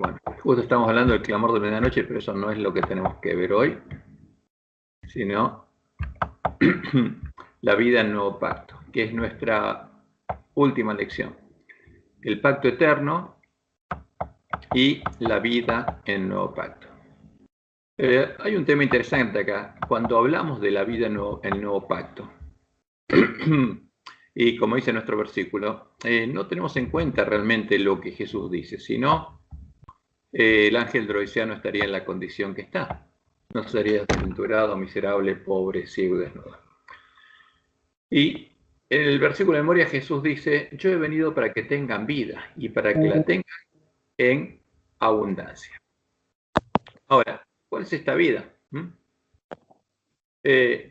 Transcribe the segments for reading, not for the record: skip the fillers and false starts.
Bueno, justo estamos hablando del clamor de medianoche, pero eso no es lo que tenemos que ver hoy, sino la vida en el nuevo pacto, que es nuestra última lección. El pacto eterno y la vida en el nuevo pacto. Hay un tema interesante acá, cuando hablamos de la vida en el nuevo pacto. Y como dice nuestro versículo, no tenemos en cuenta realmente lo que Jesús dice, sino el ángel droiciano estaría en la condición que está. No sería desventurado, miserable, pobre, ciego y desnudo. Y en el versículo de memoria Jesús dice, yo he venido para que tengan vida y para que la tengan en abundancia. Ahora, ¿cuál es esta vida?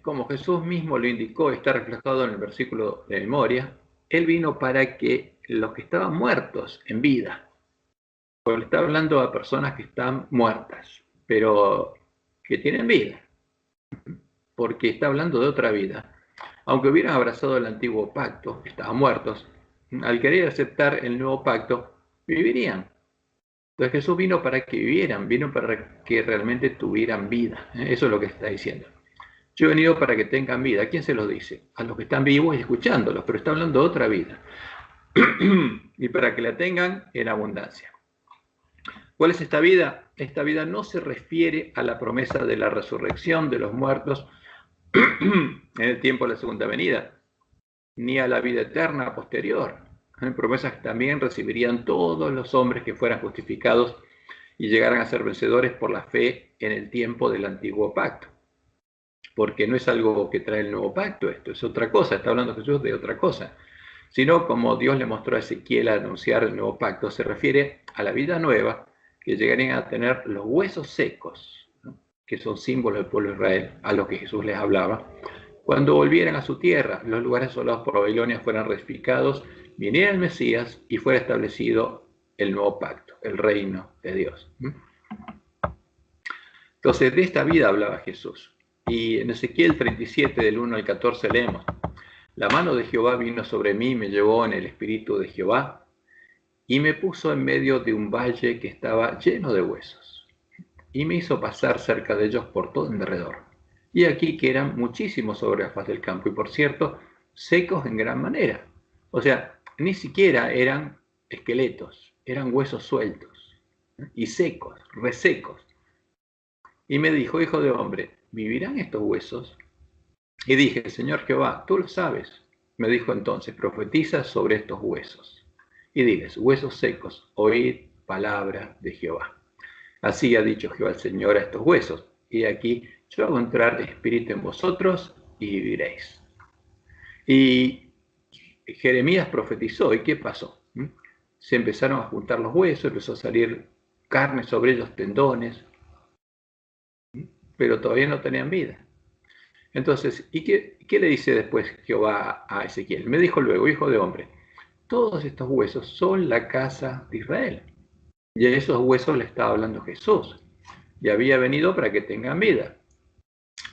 Como Jesús mismo lo indicó, está reflejado en el versículo de memoria, Él vino para que los que estaban muertos en vida, porque le está hablando a personas que están muertas, pero que tienen vida, porque está hablando de otra vida. Aunque hubieran abrazado el antiguo pacto, estaban muertos, al querer aceptar el nuevo pacto, vivirían. Entonces Jesús vino para que vivieran, vino para que realmente tuvieran vida. Eso es lo que está diciendo. Yo he venido para que tengan vida. ¿A quién se los dice? A los que están vivos y escuchándolos, pero está hablando de otra vida. Y para que la tengan en abundancia. ¿Cuál es esta vida? Esta vida no se refiere a la promesa de la resurrección de los muertos en el tiempo de la segunda venida, ni a la vida eterna posterior. Promesas que también recibirían todos los hombres que fueran justificados y llegaran a ser vencedores por la fe en el tiempo del antiguo pacto. Porque no es algo que trae el nuevo pacto, esto es otra cosa, está hablando Jesús de otra cosa. Sino como Dios le mostró a Ezequiel al anunciar el nuevo pacto, se refiere a la vida nueva que llegarían a tener los huesos secos, ¿no? Que son símbolos del pueblo de Israel, a los que Jesús les hablaba. Cuando volvieran a su tierra, los lugares asolados por Babilonia fueran reedificados, viniera el Mesías y fuera establecido el nuevo pacto, el reino de Dios. Entonces, de esta vida hablaba Jesús. Y en Ezequiel 37, del 1 al 14, leemos: la mano de Jehová vino sobre mí, me llevó en el espíritu de Jehová, y me puso en medio de un valle que estaba lleno de huesos, y me hizo pasar cerca de ellos por todo en derredor. Y aquí que eran muchísimos sobre la faz del campo, y por cierto, secos en gran manera. O sea, ni siquiera eran esqueletos, eran huesos sueltos, y secos, resecos. Y me dijo, hijo de hombre, ¿vivirán estos huesos? Y dije, Señor Jehová, tú lo sabes. Me dijo entonces, profetiza sobre estos huesos. Y diles, huesos secos, oíd palabra de Jehová. Así ha dicho Jehová el Señor a estos huesos. Y aquí yo hago entrar espíritu en vosotros y viviréis. Y Jeremías profetizó, ¿y qué pasó? Se empezaron a juntar los huesos, empezó a salir carne sobre ellos, tendones, pero todavía no tenían vida. Entonces, ¿y qué le dice después Jehová a Ezequiel? Me dijo luego, hijo de hombre, todos estos huesos son la casa de Israel. Y a esos huesos le estaba hablando Jesús. Y había venido para que tengan vida.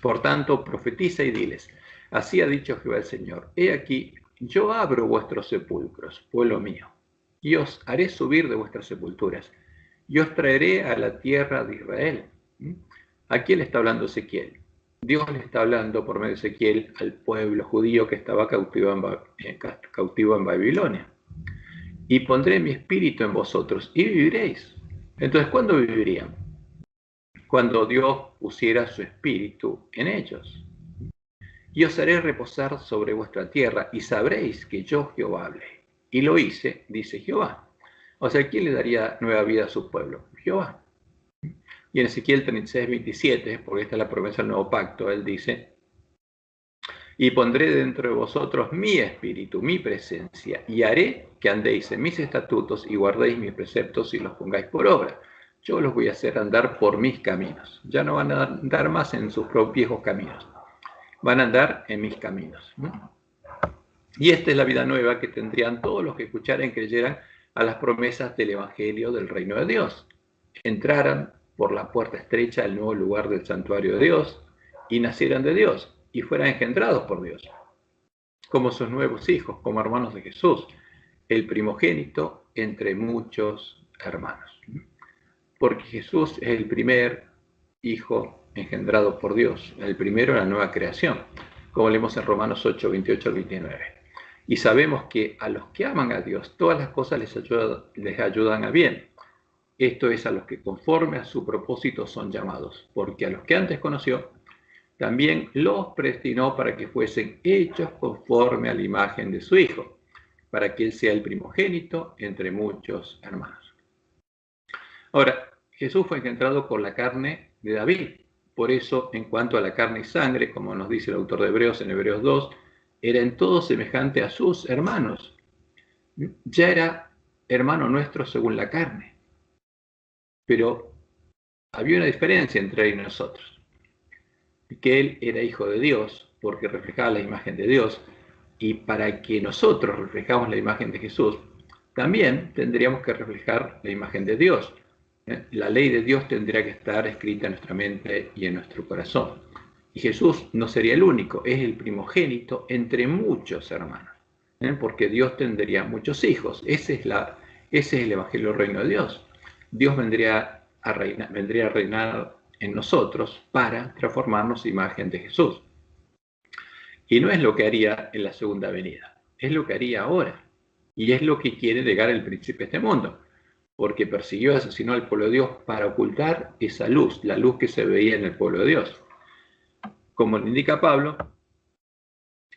Por tanto, profetiza y diles, así ha dicho Jehová el Señor, he aquí, yo abro vuestros sepulcros, pueblo mío, y os haré subir de vuestras sepulturas, y os traeré a la tierra de Israel. ¿A quién le está hablando Ezequiel? Dios le está hablando por medio de Ezequiel al pueblo judío que estaba cautivo en Babilonia. Y pondré mi espíritu en vosotros y viviréis. Entonces, ¿cuándo vivirían? Cuando Dios pusiera su espíritu en ellos. Y os haré reposar sobre vuestra tierra y sabréis que yo Jehová hablé. Y lo hice, dice Jehová. O sea, ¿quién le daría nueva vida a su pueblo? Jehová. Y en Ezequiel 36, 27, porque esta es la promesa del nuevo pacto, él dice, y pondré dentro de vosotros mi espíritu, mi presencia, y haré que andéis en mis estatutos y guardéis mis preceptos y los pongáis por obra. Yo los voy a hacer andar por mis caminos. Ya no van a andar más en sus propios viejos caminos. Van a andar en mis caminos. Y esta es la vida nueva que tendrían todos los que escucharan y creyeran a las promesas del Evangelio del Reino de Dios. Entraran por la puerta estrecha al nuevo lugar del santuario de Dios y nacieran de Dios y fueran engendrados por Dios, como sus nuevos hijos, como hermanos de Jesús, el primogénito entre muchos hermanos. porque Jesús es el primer hijo engendrado por Dios, el primero de la nueva creación, como leemos en Romanos 8, 28 al 29. Y sabemos que a los que aman a Dios, todas las cosas les ayudan a bien. Esto es, a los que conforme a su propósito son llamados, porque a los que antes conoció, también los predestinó para que fuesen hechos conforme a la imagen de su Hijo, para que Él sea el primogénito entre muchos hermanos. Ahora, Jesús fue engendrado por la carne de David. Por eso, en cuanto a la carne y sangre, como nos dice el autor de Hebreos en Hebreos 2, era en todo semejante a sus hermanos. Ya era hermano nuestro según la carne. Pero había una diferencia entre él y nosotros. Que él era hijo de Dios, porque reflejaba la imagen de Dios, y para que nosotros reflejamos la imagen de Jesús, también tendríamos que reflejar la imagen de Dios. La ley de Dios tendría que estar escrita en nuestra mente y en nuestro corazón. Y Jesús no sería el único, es el primogénito entre muchos hermanos, porque Dios tendría muchos hijos. Ese es el Evangelio del Reino de Dios. Dios vendría a reinar en nosotros para transformarnos en imagen de Jesús. Y no es lo que haría en la segunda venida, es lo que haría ahora. Y es lo que quiere negar el príncipe de este mundo, porque persiguió y asesinó al pueblo de Dios para ocultar esa luz, la luz que se veía en el pueblo de Dios. Como le indica Pablo,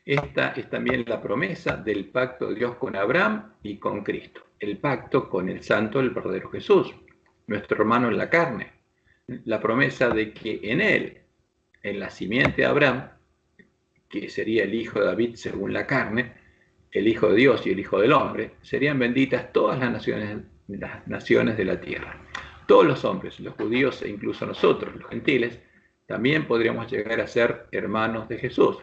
esta es también la promesa del pacto de Dios con Abraham y con Cristo, el pacto con el santo, el verdadero Jesús, nuestro hermano en la carne, la promesa de que en él, en la simiente de Abraham, que sería el hijo de David según la carne, el hijo de Dios y el hijo del hombre, serían benditas todas las naciones de la tierra. Todos los hombres, los judíos e incluso nosotros, los gentiles, también podríamos llegar a ser hermanos de Jesús.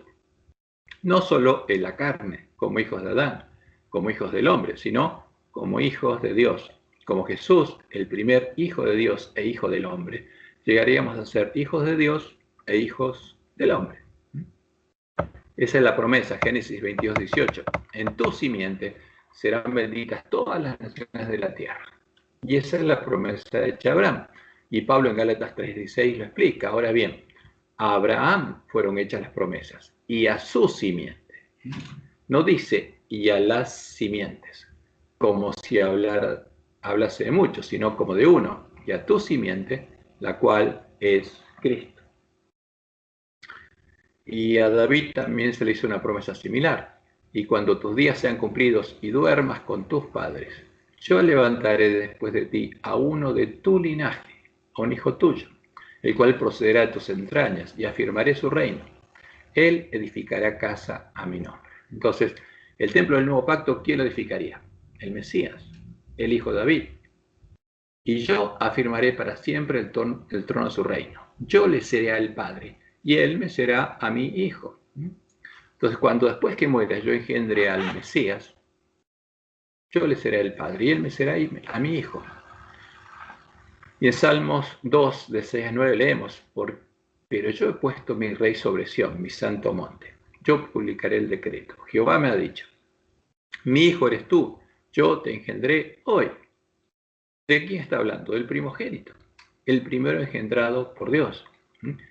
No solo en la carne, como hijos de Adán, como hijos del hombre, sino como hijos de Dios. Como Jesús, el primer hijo de Dios e hijo del hombre, llegaríamos a ser hijos de Dios e hijos del hombre. Esa es la promesa, Génesis 22, 18. En tu simiente serán benditas todas las naciones de la tierra. Y esa es la promesa hecha a Abraham. Y Pablo en Gálatas 3:16 lo explica. Ahora bien, a Abraham fueron hechas las promesas y a su simiente. No dice y a las simientes, como si hablase de muchos, sino como de uno, y a tu simiente, la cual es Cristo. Y a David también se le hizo una promesa similar. Y cuando tus días sean cumplidos y duermas con tus padres, yo levantaré después de ti a uno de tu linaje, a un hijo tuyo, el cual procederá de tus entrañas, y afirmaré su reino. Él edificará casa a mi nombre. Entonces, el templo del nuevo pacto, ¿quién lo edificaría? El Mesías, el hijo de David. Y yo afirmaré para siempre el trono de su reino. Yo le seré al Padre, y él me será a mi hijo. Entonces, cuando después que muera yo engendre al Mesías, yo le seré el Padre, y él me será a mi hijo. Y en Salmos 2, de 6 a 9 leemos, pero yo he puesto mi rey sobre Sión, mi santo monte. Yo publicaré el decreto. Jehová me ha dicho, mi hijo eres tú, yo te engendré hoy. ¿De quién está hablando? Del primogénito, el primero engendrado por Dios,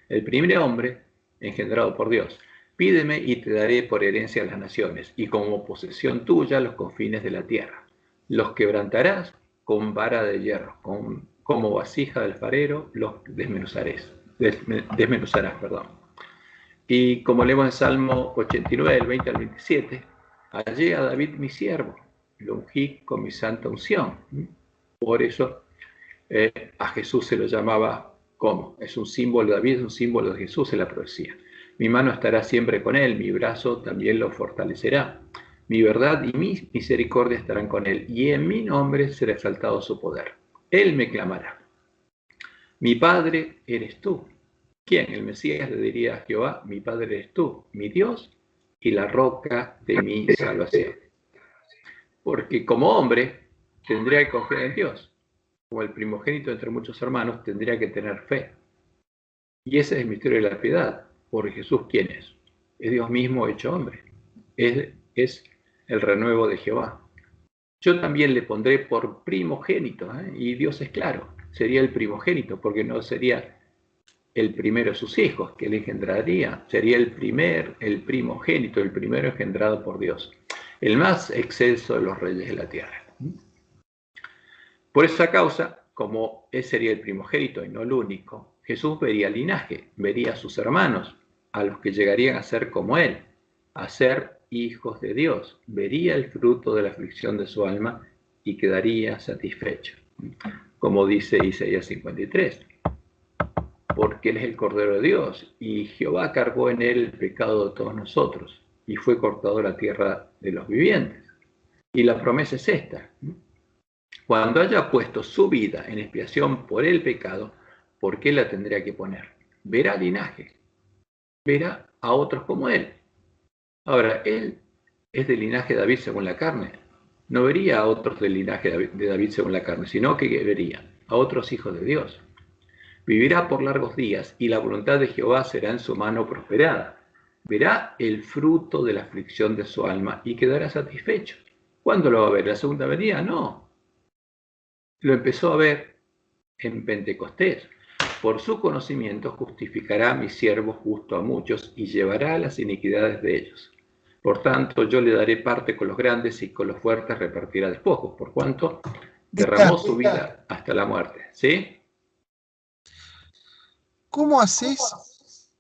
el primer hombre engendrado por Dios. Pídeme y te daré por herencia a las naciones, y como posesión tuya los confines de la tierra. Los quebrantarás con vara de hierro, como vasija del alfarero los desmenuzarás. Y como leemos en Salmo 89, del 20 al 27, hallé a David mi siervo, lo ungí con mi santa unción. Por eso a Jesús se lo llamaba como. Es un símbolo de David, es un símbolo de Jesús en la profecía. Mi mano estará siempre con él, mi brazo también lo fortalecerá. Mi verdad y mi misericordia estarán con él, y en mi nombre será exaltado su poder. Él me clamará. Mi Padre eres tú. ¿Quién? El Mesías le diría a Jehová, mi Padre eres tú, mi Dios y la roca de mi salvación. Porque como hombre tendría que confiar en Dios. Como el primogénito entre muchos hermanos, tendría que tener fe. Y ese es el misterio de la piedad. Porque Jesús, ¿quién es? Es Dios mismo hecho hombre. Es el renuevo de Jehová. Yo también le pondré por primogénito, y Dios es claro. sería el primogénito, porque no sería el primero de sus hijos que él engendraría, sería el primogénito, el primero engendrado por Dios, el más excelso de los reyes de la tierra. Por esa causa, como él sería el primogénito y no el único, Jesús vería el linaje, vería a sus hermanos, a los que llegarían a ser como él, a ser hijos de Dios, vería el fruto de la aflicción de su alma y quedaría satisfecho, como dice Isaías 53. Porque él es el Cordero de Dios, y Jehová cargó en él el pecado de todos nosotros, y fue cortado de la tierra de los vivientes. Y la promesa es esta: cuando haya puesto su vida en expiación por el pecado, ¿por qué la tendría que poner? Verá linaje, verá a otros como él. Ahora, él es del linaje de David según la carne. No vería a otros del linaje de David según la carne, sino que vería a otros hijos de Dios. Vivirá por largos días, y la voluntad de Jehová será en su mano prosperada. Verá el fruto de la aflicción de su alma y quedará satisfecho. ¿Cuándo lo va a ver? ¿La segunda venida? No. Lo empezó a ver en Pentecostés. Por su conocimiento justificará a mi siervo justo a muchos y llevará las iniquidades de ellos. Por tanto, yo le daré parte con los grandes y con los fuertes repartirá despojos, por cuanto derramó su vida hasta la muerte. ¿Sí? ¿Cómo haces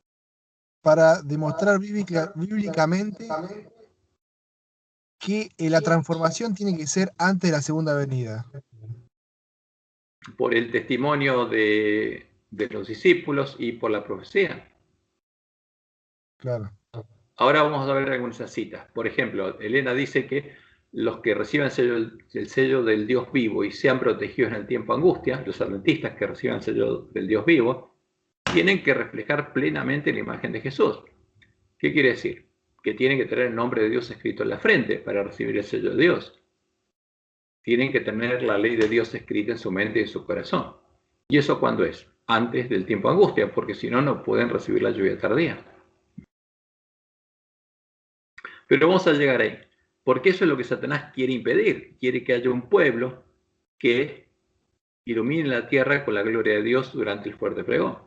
para demostrar bíblicamente que la transformación tiene que ser antes de la segunda venida? Por el testimonio de los discípulos y por la profecía. Claro. Ahora vamos a ver algunas citas. Por ejemplo, Elena dice que los que reciban el sello del Dios vivo y sean protegidos en el tiempo de angustia, los adventistas que reciban el sello del Dios vivo, tienen que reflejar plenamente la imagen de Jesús. ¿Qué quiere decir? Que tienen que tener el nombre de Dios escrito en la frente para recibir el sello de Dios. Tienen que tener la ley de Dios escrita en su mente y en su corazón. ¿Y eso cuándo es? Antes del tiempo de angustia, porque si no, no pueden recibir la lluvia tardía. Pero vamos a llegar ahí, porque eso es lo que Satanás quiere impedir. Quiere que haya un pueblo que ilumine la tierra con la gloria de Dios durante el fuerte pregón.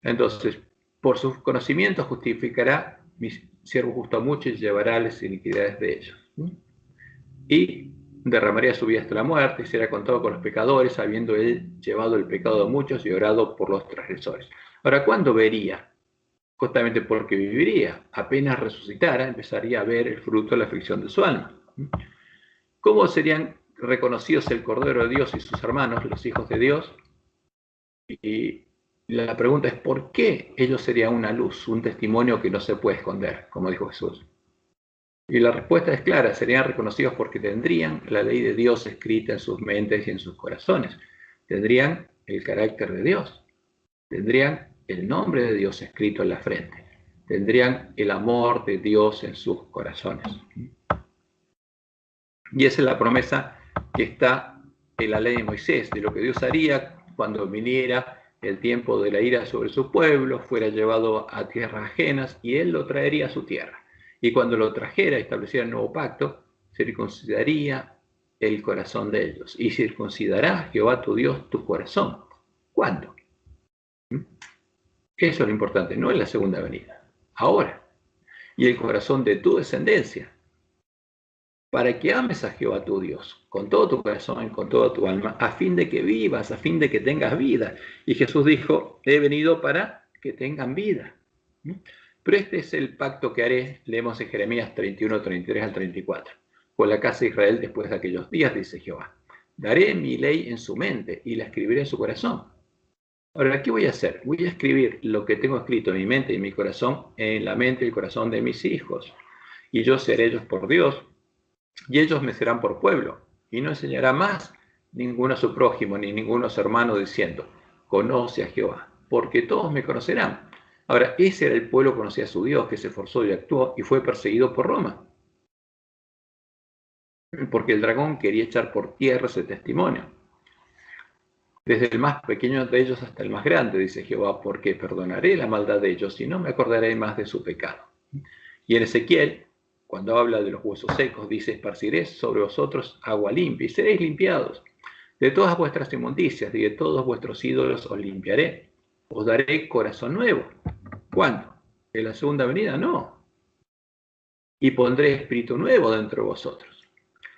Entonces, por sus conocimientos justificará mi siervo justo a muchos y llevará las iniquidades de ellos. Y derramaría su vida hasta la muerte y será contado con los pecadores, habiendo él llevado el pecado de muchos y orado por los transgresores. Ahora, ¿cuándo vería? Justamente porque viviría. Apenas resucitara, empezaría a ver el fruto de la aflicción de su alma. ¿Cómo serían reconocidos el Cordero de Dios y sus hermanos, los hijos de Dios? Y la pregunta es, ¿por qué ellos serían una luz, un testimonio que no se puede esconder, como dijo Jesús? Y la respuesta es clara: serían reconocidos porque tendrían la ley de Dios escrita en sus mentes y en sus corazones. Tendrían el carácter de Dios. Tendrían el nombre de Dios escrito en la frente. Tendrían el amor de Dios en sus corazones. Y esa es la promesa que está en la ley de Moisés, de lo que Dios haría cuando viniera el tiempo de la ira sobre su pueblo, fuera llevado a tierras ajenas y él lo traería a su tierra. Y cuando lo trajera y estableciera el nuevo pacto, circuncidaría el corazón de ellos. Y circuncidará Jehová tu Dios tu corazón. ¿Cuándo? Eso es lo importante, no en la segunda venida, ahora. Y el corazón de tu descendencia, para que ames a Jehová tu Dios con todo tu corazón y con toda tu alma, a fin de que vivas, a fin de que tengas vida. Y Jesús dijo: he venido para que tengan vida. Pero este es el pacto que haré, leemos en Jeremías 31, 33 al 34, con la casa de Israel después de aquellos días, dice Jehová. Daré mi ley en su mente y la escribiré en su corazón. Ahora, ¿qué voy a hacer? Voy a escribir lo que tengo escrito en mi mente y en mi corazón, en la mente y el corazón de mis hijos. Y yo seré ellos por Dios, y ellos me serán por pueblo. Y no enseñará más ninguno a su prójimo, ni ninguno a su hermano, diciendo: conoce a Jehová, porque todos me conocerán. Ahora, ese era el pueblo que conocía a su Dios, que se esforzó y actuó, y fue perseguido por Roma. Porque el dragón quería echar por tierra ese testimonio. Desde el más pequeño de ellos hasta el más grande, dice Jehová, porque perdonaré la maldad de ellos y no me acordaré más de su pecado. Y en Ezequiel, cuando habla de los huesos secos, dice: esparciré sobre vosotros agua limpia y seréis limpiados. De todas vuestras inmundicias y de todos vuestros ídolos os limpiaré. Os daré corazón nuevo. ¿Cuándo? ¿En la segunda venida? No. Y pondré espíritu nuevo dentro de vosotros.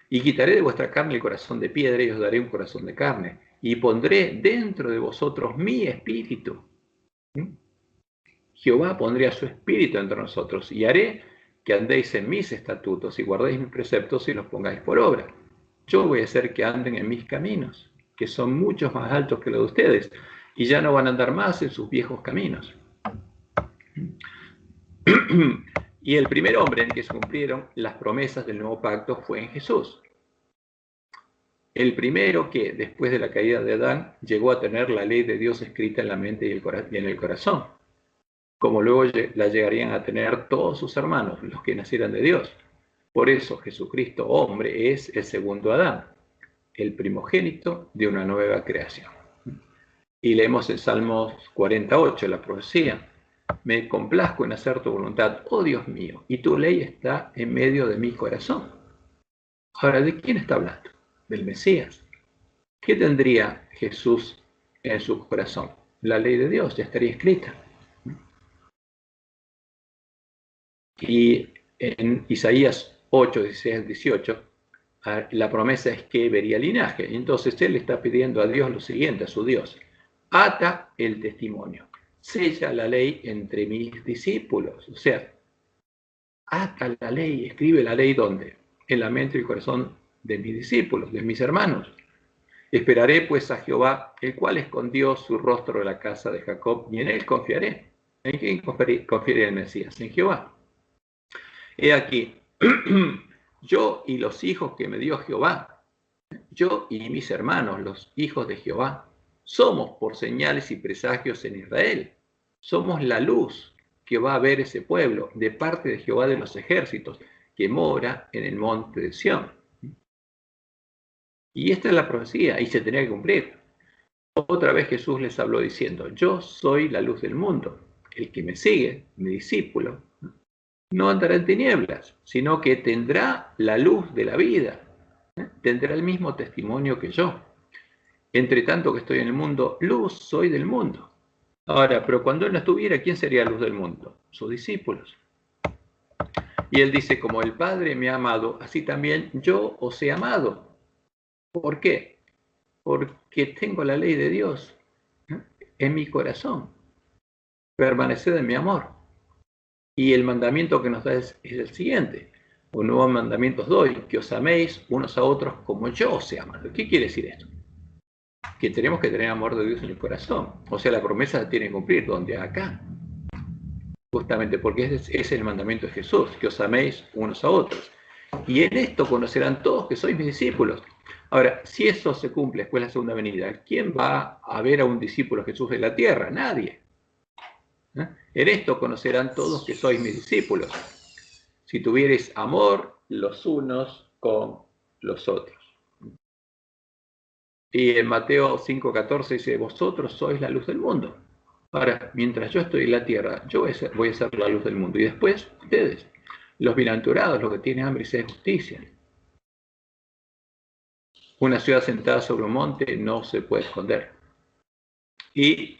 Y quitaré de vuestra carne el corazón de piedra y os daré un corazón de carne. Y pondré dentro de vosotros mi espíritu. Jehová pondrá su espíritu entre nosotros y haré que andéis en mis estatutos y guardéis mis preceptos y los pongáis por obra. Yo voy a hacer que anden en mis caminos, que son muchos más altos que los de ustedes, y ya no van a andar más en sus viejos caminos. Y el primer hombre en que se cumplieron las promesas del nuevo pacto fue en Jesús. El primero que, después de la caída de Adán, llegó a tener la ley de Dios escrita en la mente y en el corazón, como luego la llegarían a tener todos sus hermanos, los que nacieran de Dios. Por eso Jesucristo, hombre, es el segundo Adán, el primogénito de una nueva creación. Y leemos en Salmos 48, la profecía. Me complazco en hacer tu voluntad, oh Dios mío, y tu ley está en medio de mi corazón. Ahora, ¿de quién está hablando? Del Mesías. ¿Qué tendría Jesús en su corazón? La ley de Dios ya estaría escrita. Y en Isaías 8, 16 al 18, la promesa es que vería linaje. Y entonces él está pidiendo a Dios lo siguiente, a su Dios. Ata el testimonio, sella la ley entre mis discípulos. O sea, ata la ley, escribe la ley ¿dónde? En la mente y el corazón de mis discípulos, de mis hermanos. Esperaré pues a Jehová, el cual escondió su rostro de la casa de Jacob, y en él confiaré. ¿En quién confiaré el Mesías? En Jehová. He aquí, yo y los hijos que me dio Jehová, yo y mis hermanos, los hijos de Jehová, somos por señales y presagios en Israel. Somos la luz que va a ver ese pueblo de parte de Jehová de los ejércitos, que mora en el monte de Sión. Y esta es la profecía, y se tenía que cumplir. Otra vez Jesús les habló diciendo, yo soy la luz del mundo. El que me sigue, mi discípulo, no andará en tinieblas, sino que tendrá la luz de la vida. Tendrá el mismo testimonio que yo. Entre tanto que estoy en el mundo, luz soy del mundo. Ahora, pero cuando él no estuviera, ¿quién sería luz del mundo? Sus discípulos. Y él dice, como el Padre me ha amado, así también yo os he amado. ¿Por qué? Porque tengo la ley de Dios en mi corazón. Permaneced en mi amor. Y el mandamiento que nos da es el siguiente. Un nuevo mandamiento os doy, que os améis unos a otros como yo os he amado. ¿Qué quiere decir esto? Que tenemos que tener amor de Dios en el corazón. O sea, la promesa se tiene que cumplir. ¿Dónde? Acá. Justamente porque ese es el mandamiento de Jesús, que os améis unos a otros. Y en esto conocerán todos que sois mis discípulos. Ahora, si eso se cumple después de la segunda venida, ¿quién va a ver a un discípulo de Jesús en la tierra? Nadie. En esto conocerán todos que sois mis discípulos, si tuviereis amor los unos con los otros. Y en Mateo 5:14 dice, vosotros sois la luz del mundo. Ahora, mientras yo estoy en la tierra, yo voy a ser la luz del mundo. Y después, ustedes, los bienaventurados, los que tienen hambre y sed de justicia. Una ciudad sentada sobre un monte no se puede esconder. Y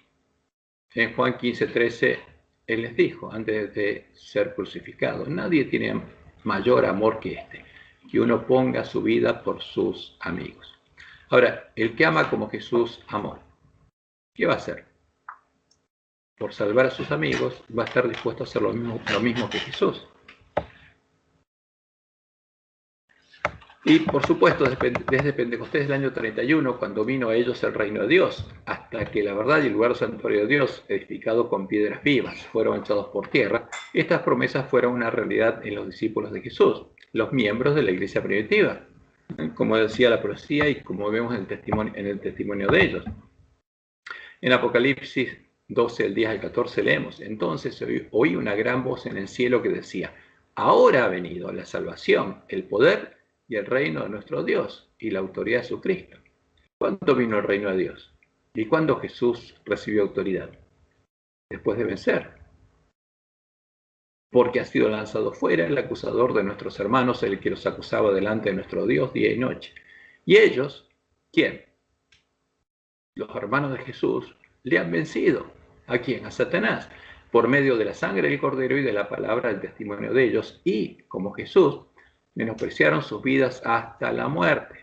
en Juan 15:13, él les dijo, antes de ser crucificado, nadie tiene mayor amor que este, que uno ponga su vida por sus amigos. Ahora, el que ama como Jesús amó, ¿qué va a hacer? Por salvar a sus amigos, va a estar dispuesto a hacer lo mismo que Jesús. Y por supuesto, desde Pentecostés del año 31, cuando vino a ellos el reino de Dios, hasta que la verdad y el lugar santuario de Dios, edificado con piedras vivas, fueron echados por tierra, estas promesas fueron una realidad en los discípulos de Jesús, los miembros de la iglesia primitiva, como decía la profecía y como vemos en el testimonio de ellos. En Apocalipsis 12, el 10 al 14 leemos, entonces oí una gran voz en el cielo que decía, ahora ha venido la salvación, el poder y el reino de nuestro Dios y la autoridad de su Cristo. ¿Cuándo vino el reino de Dios? ¿Y cuándo Jesús recibió autoridad? Después de vencer. Porque ha sido lanzado fuera el acusador de nuestros hermanos, el que los acusaba delante de nuestro Dios día y noche. ¿Y ellos? ¿Quién? los hermanos de Jesús le han vencido. ¿A quién? A Satanás, por medio de la sangre del Cordero y de la palabra del testimonio de ellos, y, como Jesús, menospreciaron sus vidas hasta la muerte.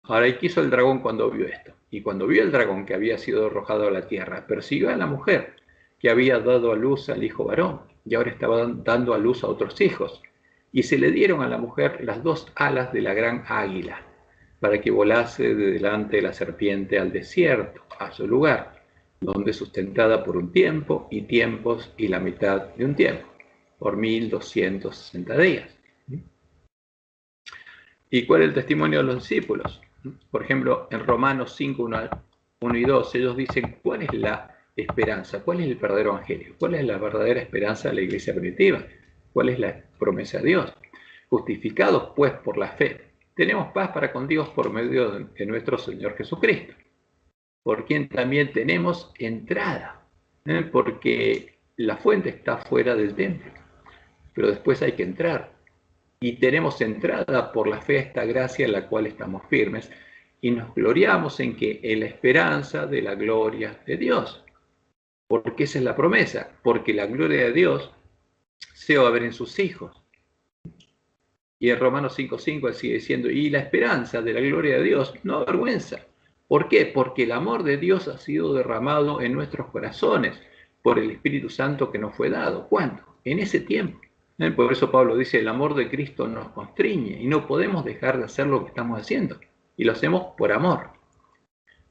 Ahora, ¿y qué hizo el dragón cuando vio esto? Y cuando vio el dragón que había sido arrojado a la tierra, persiguió a la mujer que había dado a luz al hijo varón, y ahora estaba dando a luz a otros hijos. Y se le dieron a la mujer las 2 alas de la gran águila, para que volase de delante de la serpiente al desierto, a su lugar, donde sustentada por un tiempo y tiempos y la mitad de un tiempo, por 1260 días. ¿Y cuál es el testimonio de los discípulos? Por ejemplo, en Romanos 5, 1 y 2, ellos dicen, ¿cuál es la esperanza? ¿Cuál es el verdadero evangelio? ¿Cuál es la verdadera esperanza de la iglesia primitiva? ¿Cuál es la promesa de Dios? Justificados, pues, por la fe, tenemos paz para con Dios por medio de nuestro Señor Jesucristo, por quien también tenemos entrada, porque la fuente está fuera del templo, pero después hay que entrar. Y tenemos entrada por la fe a esta gracia en la cual estamos firmes, y nos gloriamos en que en la esperanza de la gloria de Dios. Porque esa es la promesa, porque la gloria de Dios se va a ver en sus hijos. Y en Romanos 5:5 sigue diciendo, y la esperanza de la gloria de Dios no avergüenza. ¿Por qué? Porque el amor de Dios ha sido derramado en nuestros corazones por el Espíritu Santo que nos fue dado. ¿Cuándo? En ese tiempo. Por eso Pablo dice, el amor de Cristo nos constriñe y no podemos dejar de hacer lo que estamos haciendo. Y lo hacemos por amor.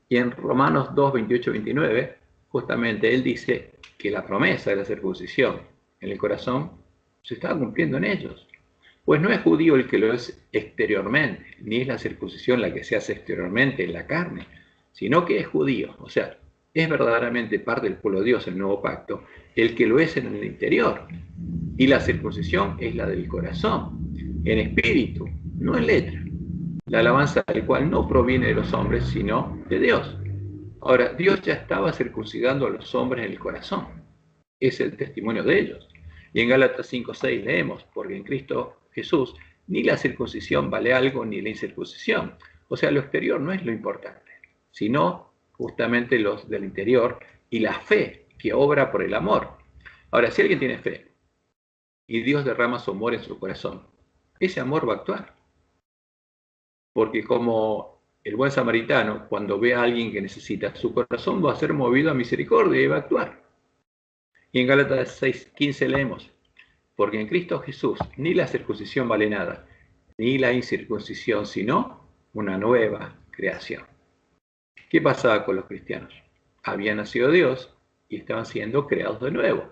Y en Romanos 2, 28, 29, justamente él dice que la promesa de la circuncisión en el corazón se estaba cumpliendo en ellos. Pues no es judío el que lo es exteriormente, ni es la circuncisión la que se hace exteriormente en la carne, sino que es judío, o sea, es verdaderamente parte del pueblo de Dios, el nuevo pacto, el que lo es en el interior. Y la circuncisión es la del corazón, en espíritu, no en letra. La alabanza del cual no proviene de los hombres, sino de Dios. Ahora, Dios ya estaba circuncidando a los hombres en el corazón. Es el testimonio de ellos. Y en Gálatas 5:6 leemos, porque en Cristo Jesús ni la circuncisión vale algo, ni la incircuncisión. O sea, lo exterior no es lo importante, sino justamente los del interior y la fe que obra por el amor. Ahora, si alguien tiene fe y Dios derrama su amor en su corazón, ese amor va a actuar. Porque como el buen samaritano, cuando ve a alguien que necesita, su corazón va a ser movido a misericordia y va a actuar. Y en Gálatas 6:15 leemos, porque en Cristo Jesús ni la circuncisión vale nada, ni la incircuncisión, sino una nueva creación. ¿Qué pasaba con los cristianos? Habían nacido Dios y estaban siendo creados de nuevo,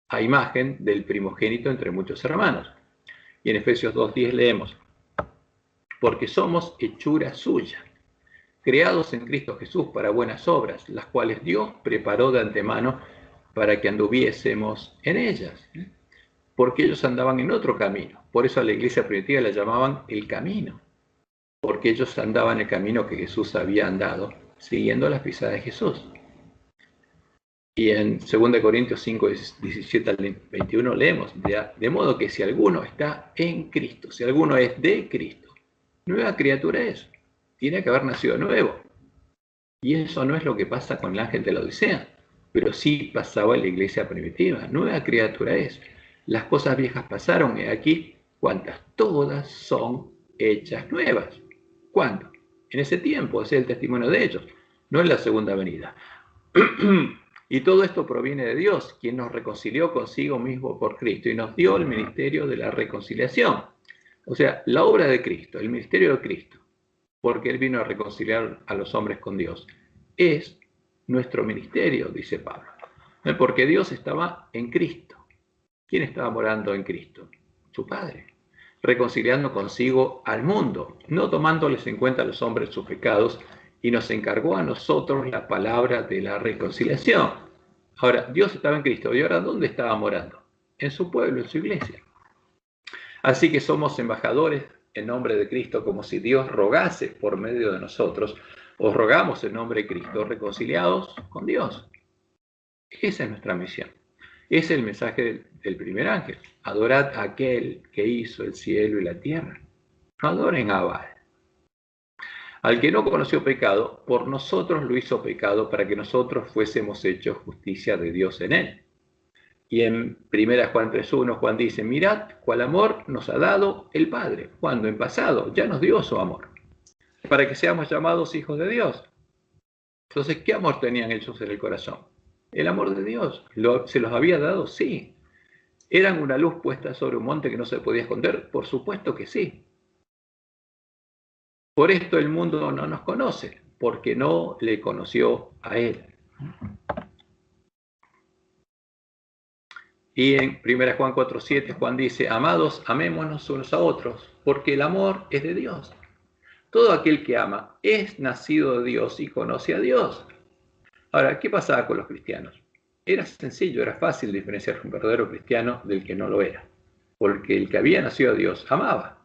a imagen del primogénito entre muchos hermanos. Y en Efesios 2:10 leemos, porque somos hechura suya, creados en Cristo Jesús para buenas obras, las cuales Dios preparó de antemano para que anduviésemos en ellas. Porque ellos andaban en otro camino. Por eso a la iglesia primitiva la llamaban el camino. Porque ellos andaban en el camino que Jesús había andado, siguiendo las pisadas de Jesús. Y en 2 Corintios 5, 17 al 21 leemos, de modo que si alguno está en Cristo, si alguno es de Cristo, nueva criatura es. Tiene que haber nacido nuevo. Y eso no es lo que pasa con el ángel de la Odisea, pero sí pasaba en la iglesia primitiva. Nueva criatura es. Las cosas viejas pasaron, y aquí, ¿cuántas? Todas son hechas nuevas. ¿Cuándo? En ese tiempo, ese es el testimonio de ellos, no en la segunda venida. Y todo esto proviene de Dios, quien nos reconcilió consigo mismo por Cristo y nos dio el ministerio de la reconciliación. O sea, la obra de Cristo, el ministerio de Cristo, porque Él vino a reconciliar a los hombres con Dios, es nuestro ministerio, dice Pablo. Porque Dios estaba en Cristo. ¿Quién estaba morando en Cristo? Su Padre. Reconciliando consigo al mundo, no tomándoles en cuenta a los hombres sus pecados, y nos encargó a nosotros la palabra de la reconciliación. Ahora, Dios estaba en Cristo, y ahora ¿dónde estaba morando? En su pueblo, en su iglesia. Así que somos embajadores en nombre de Cristo, como si Dios rogase por medio de nosotros. Os rogamos en nombre de Cristo, reconciliados con Dios. Esa es nuestra misión. Es el mensaje del primer ángel. Adorad a aquel que hizo el cielo y la tierra. No adoren a Baal. Al que no conoció pecado, por nosotros lo hizo pecado para que nosotros fuésemos hechos justicia de Dios en él. Y en 1 Juan 3:1, Juan dice, mirad cuál amor nos ha dado el Padre, cuando en pasado ya nos dio su amor, para que seamos llamados hijos de Dios. Entonces, ¿qué amor tenían ellos en el corazón? El amor de Dios. ¿Se los había dado? Sí. ¿Eran una luz puesta sobre un monte que no se podía esconder? Por supuesto que sí. Por esto el mundo no nos conoce, porque no le conoció a él. Y en 1 Juan 4:7, Juan dice, amados, amémonos unos a otros, porque el amor es de Dios. Todo aquel que ama es nacido de Dios y conoce a Dios. Ahora, ¿qué pasaba con los cristianos? Era sencillo, era fácil diferenciar un verdadero cristiano del que no lo era, porque el que había nacido a Dios amaba.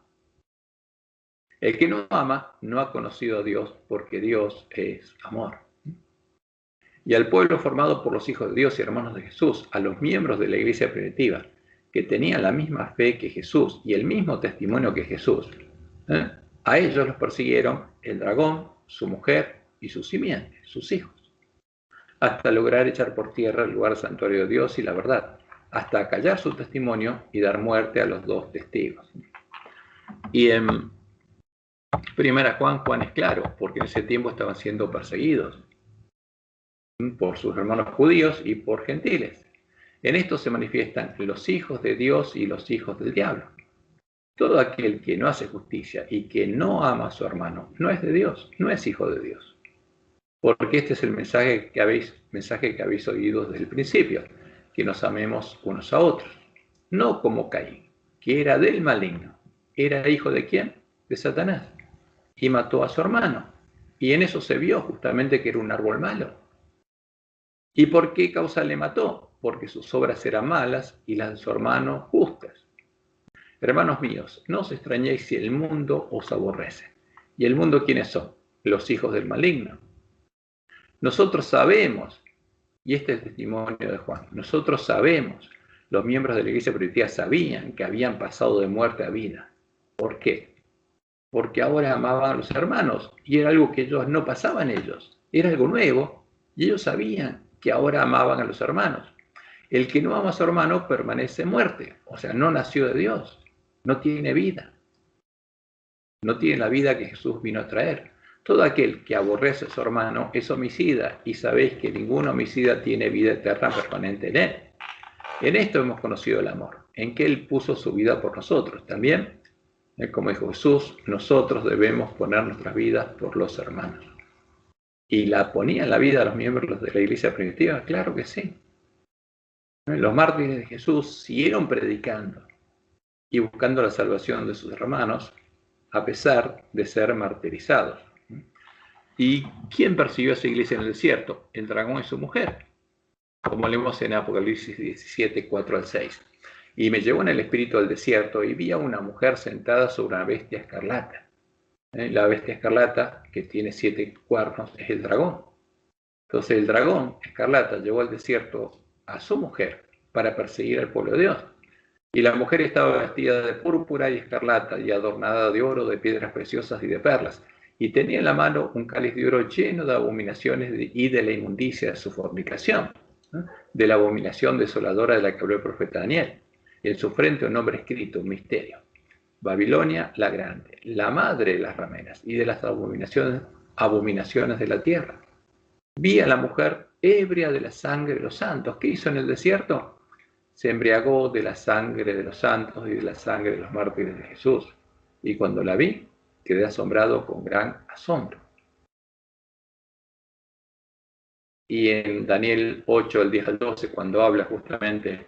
El que no ama no ha conocido a Dios, porque Dios es amor. Y al pueblo formado por los hijos de Dios y hermanos de Jesús, a los miembros de la iglesia primitiva, que tenían la misma fe que Jesús y el mismo testimonio que Jesús, a ellos los persiguieron el dragón, su mujer y su simiente, sus hijos, hasta lograr echar por tierra el lugar santuario de Dios y la verdad, hasta acallar su testimonio y dar muerte a los dos testigos. Y en 1 Juan es claro, porque en ese tiempo estaban siendo perseguidos por sus hermanos judíos y por gentiles. En esto se manifiestan los hijos de Dios y los hijos del diablo. Todo aquel que no hace justicia y que no ama a su hermano no es de Dios, no es hijo de Dios. Porque este es el mensaje que habéis oído desde el principio, que nos amemos unos a otros. No como Caín, que era del maligno. ¿Era hijo de quién? De Satanás. Y mató a su hermano. Y en eso se vio justamente que era un árbol malo. ¿Y por qué causa le mató? Porque sus obras eran malas y las de su hermano justas. Hermanos míos, no os extrañéis si el mundo os aborrece. ¿Y el mundo quiénes son? Los hijos del maligno. Nosotros sabemos, y este es el testimonio de Juan, nosotros sabemos, los miembros de la iglesia primitiva sabían que habían pasado de muerte a vida. ¿Por qué? Porque ahora amaban a los hermanos, y era algo que ellos no pasaban ellos, era algo nuevo, y ellos sabían que ahora amaban a los hermanos. El que no ama a su hermano permanece en muerte, o sea, no nació de Dios, no tiene vida, no tiene la vida que Jesús vino a traer. Todo aquel que aborrece a su hermano es homicida, y sabéis que ningún homicida tiene vida eterna permanente en él. En esto hemos conocido el amor, en que Él puso su vida por nosotros. También, como dijo Jesús, nosotros debemos poner nuestras vidas por los hermanos. ¿Y la ponían la vida a los miembros de la iglesia primitiva? Claro que sí. Los mártires de Jesús siguieron predicando y buscando la salvación de sus hermanos, a pesar de ser martirizados. ¿Y quién persiguió a esa iglesia en el desierto? El dragón y su mujer, como leemos en Apocalipsis 17, 4-6. Y me llevó en el espíritu al desierto y vi a una mujer sentada sobre una bestia escarlata. La bestia escarlata, que tiene 7 cuernos, es el dragón. Entonces el dragón escarlata llevó al desierto a su mujer para perseguir al pueblo de Dios. Y la mujer estaba vestida de púrpura y escarlata y adornada de oro, de piedras preciosas y de perlas. Y tenía en la mano un cáliz de oro lleno de abominaciones y de la inmundicia de su fornicación, ¿no? De la abominación desoladora de la que habló el profeta Daniel. Y en su frente un nombre escrito, un misterio. Babilonia la grande, la madre de las rameras y de las abominaciones de la tierra. Vi a la mujer ebria de la sangre de los santos. ¿Qué hizo en el desierto? Se embriagó de la sangre de los santos y de la sangre de los mártires de Jesús. Y cuando la vi, quedé asombrado con gran asombro. Y en Daniel 8, el 10 al 12, cuando habla justamente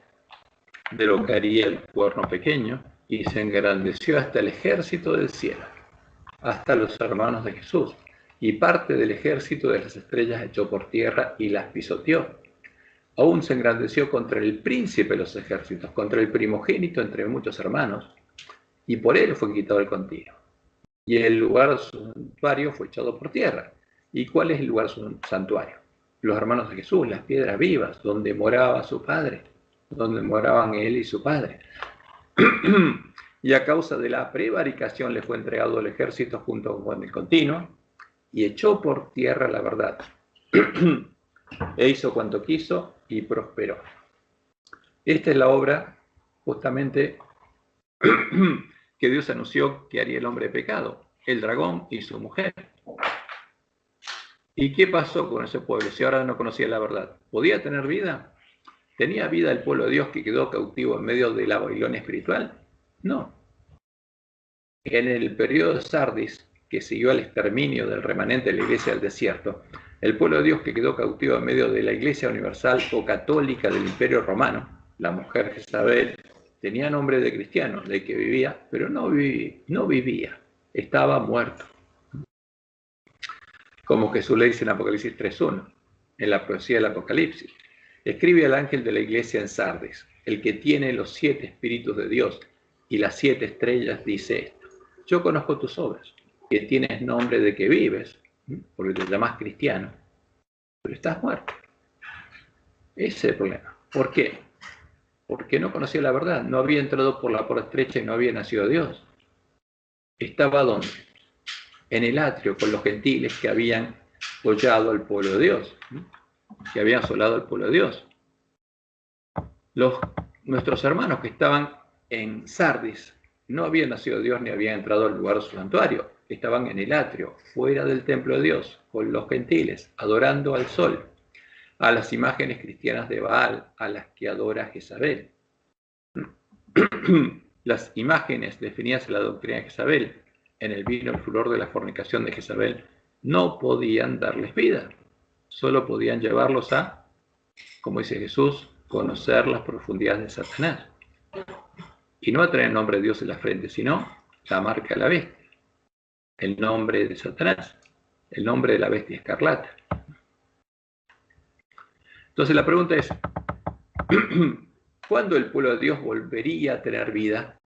de lo que haría el cuerno pequeño, y se engrandeció hasta el ejército del cielo, hasta los hermanos de Jesús, y parte del ejército de las estrellas echó por tierra y las pisoteó. Aún se engrandeció contra el príncipe de los ejércitos, contra el primogénito entre muchos hermanos, y por él fue quitado el continuo. Y el lugar santuario fue echado por tierra. ¿Y cuál es el lugar santuario? Los hermanos de Jesús, las piedras vivas, donde moraba su padre, donde moraban él y su padre. Y a causa de la prevaricación le fue entregado el ejército junto con el continuo, y echó por tierra la verdad. E hizo cuanto quiso y prosperó. Esta es la obra justamente que Dios anunció que haría el hombre de pecado, el dragón y su mujer. ¿Y qué pasó con ese pueblo si ahora no conocía la verdad? ¿Podía tener vida? ¿Tenía vida el pueblo de Dios que quedó cautivo en medio de la Babilonia espiritual? No. En el periodo de Sardis, que siguió al exterminio del remanente de la iglesia del desierto, el pueblo de Dios que quedó cautivo en medio de la iglesia universal o católica del imperio romano, la mujer Jezabel, tenía nombre de cristiano, de que vivía, pero no vivía, estaba muerto. Como Jesús le dice en Apocalipsis 3.1, en la profecía del Apocalipsis. Escribe al ángel de la iglesia en Sardis, el que tiene los 7 espíritus de Dios y las 7 estrellas, dice esto: yo conozco tus obras, que tienes nombre de que vives, porque te llamas cristiano, pero estás muerto. Ese es el problema. ¿Por qué? Porque no conocía la verdad, no había entrado por la puerta estrecha y no había nacido Dios. ¿Estaba dónde? En el atrio con los gentiles que habían hollado al pueblo de Dios, que habían asolado al pueblo de Dios. Nuestros hermanos que estaban en Sardis no habían nacido Dios ni habían entrado al lugar de su santuario, estaban en el atrio, fuera del templo de Dios, con los gentiles, adorando al sol, a las imágenes cristianas de Baal, a las que adora Jezabel. Las imágenes definidas en la doctrina de Jezabel, en el vino el furor de la fornicación de Jezabel, no podían darles vida, solo podían llevarlos a, como dice Jesús, conocer las profundidades de Satanás. Y no a tener el nombre de Dios en la frente, sino la marca de la bestia, el nombre de Satanás, el nombre de la bestia escarlata. Entonces la pregunta es, ¿cuándo el pueblo de Dios volvería a tener vida?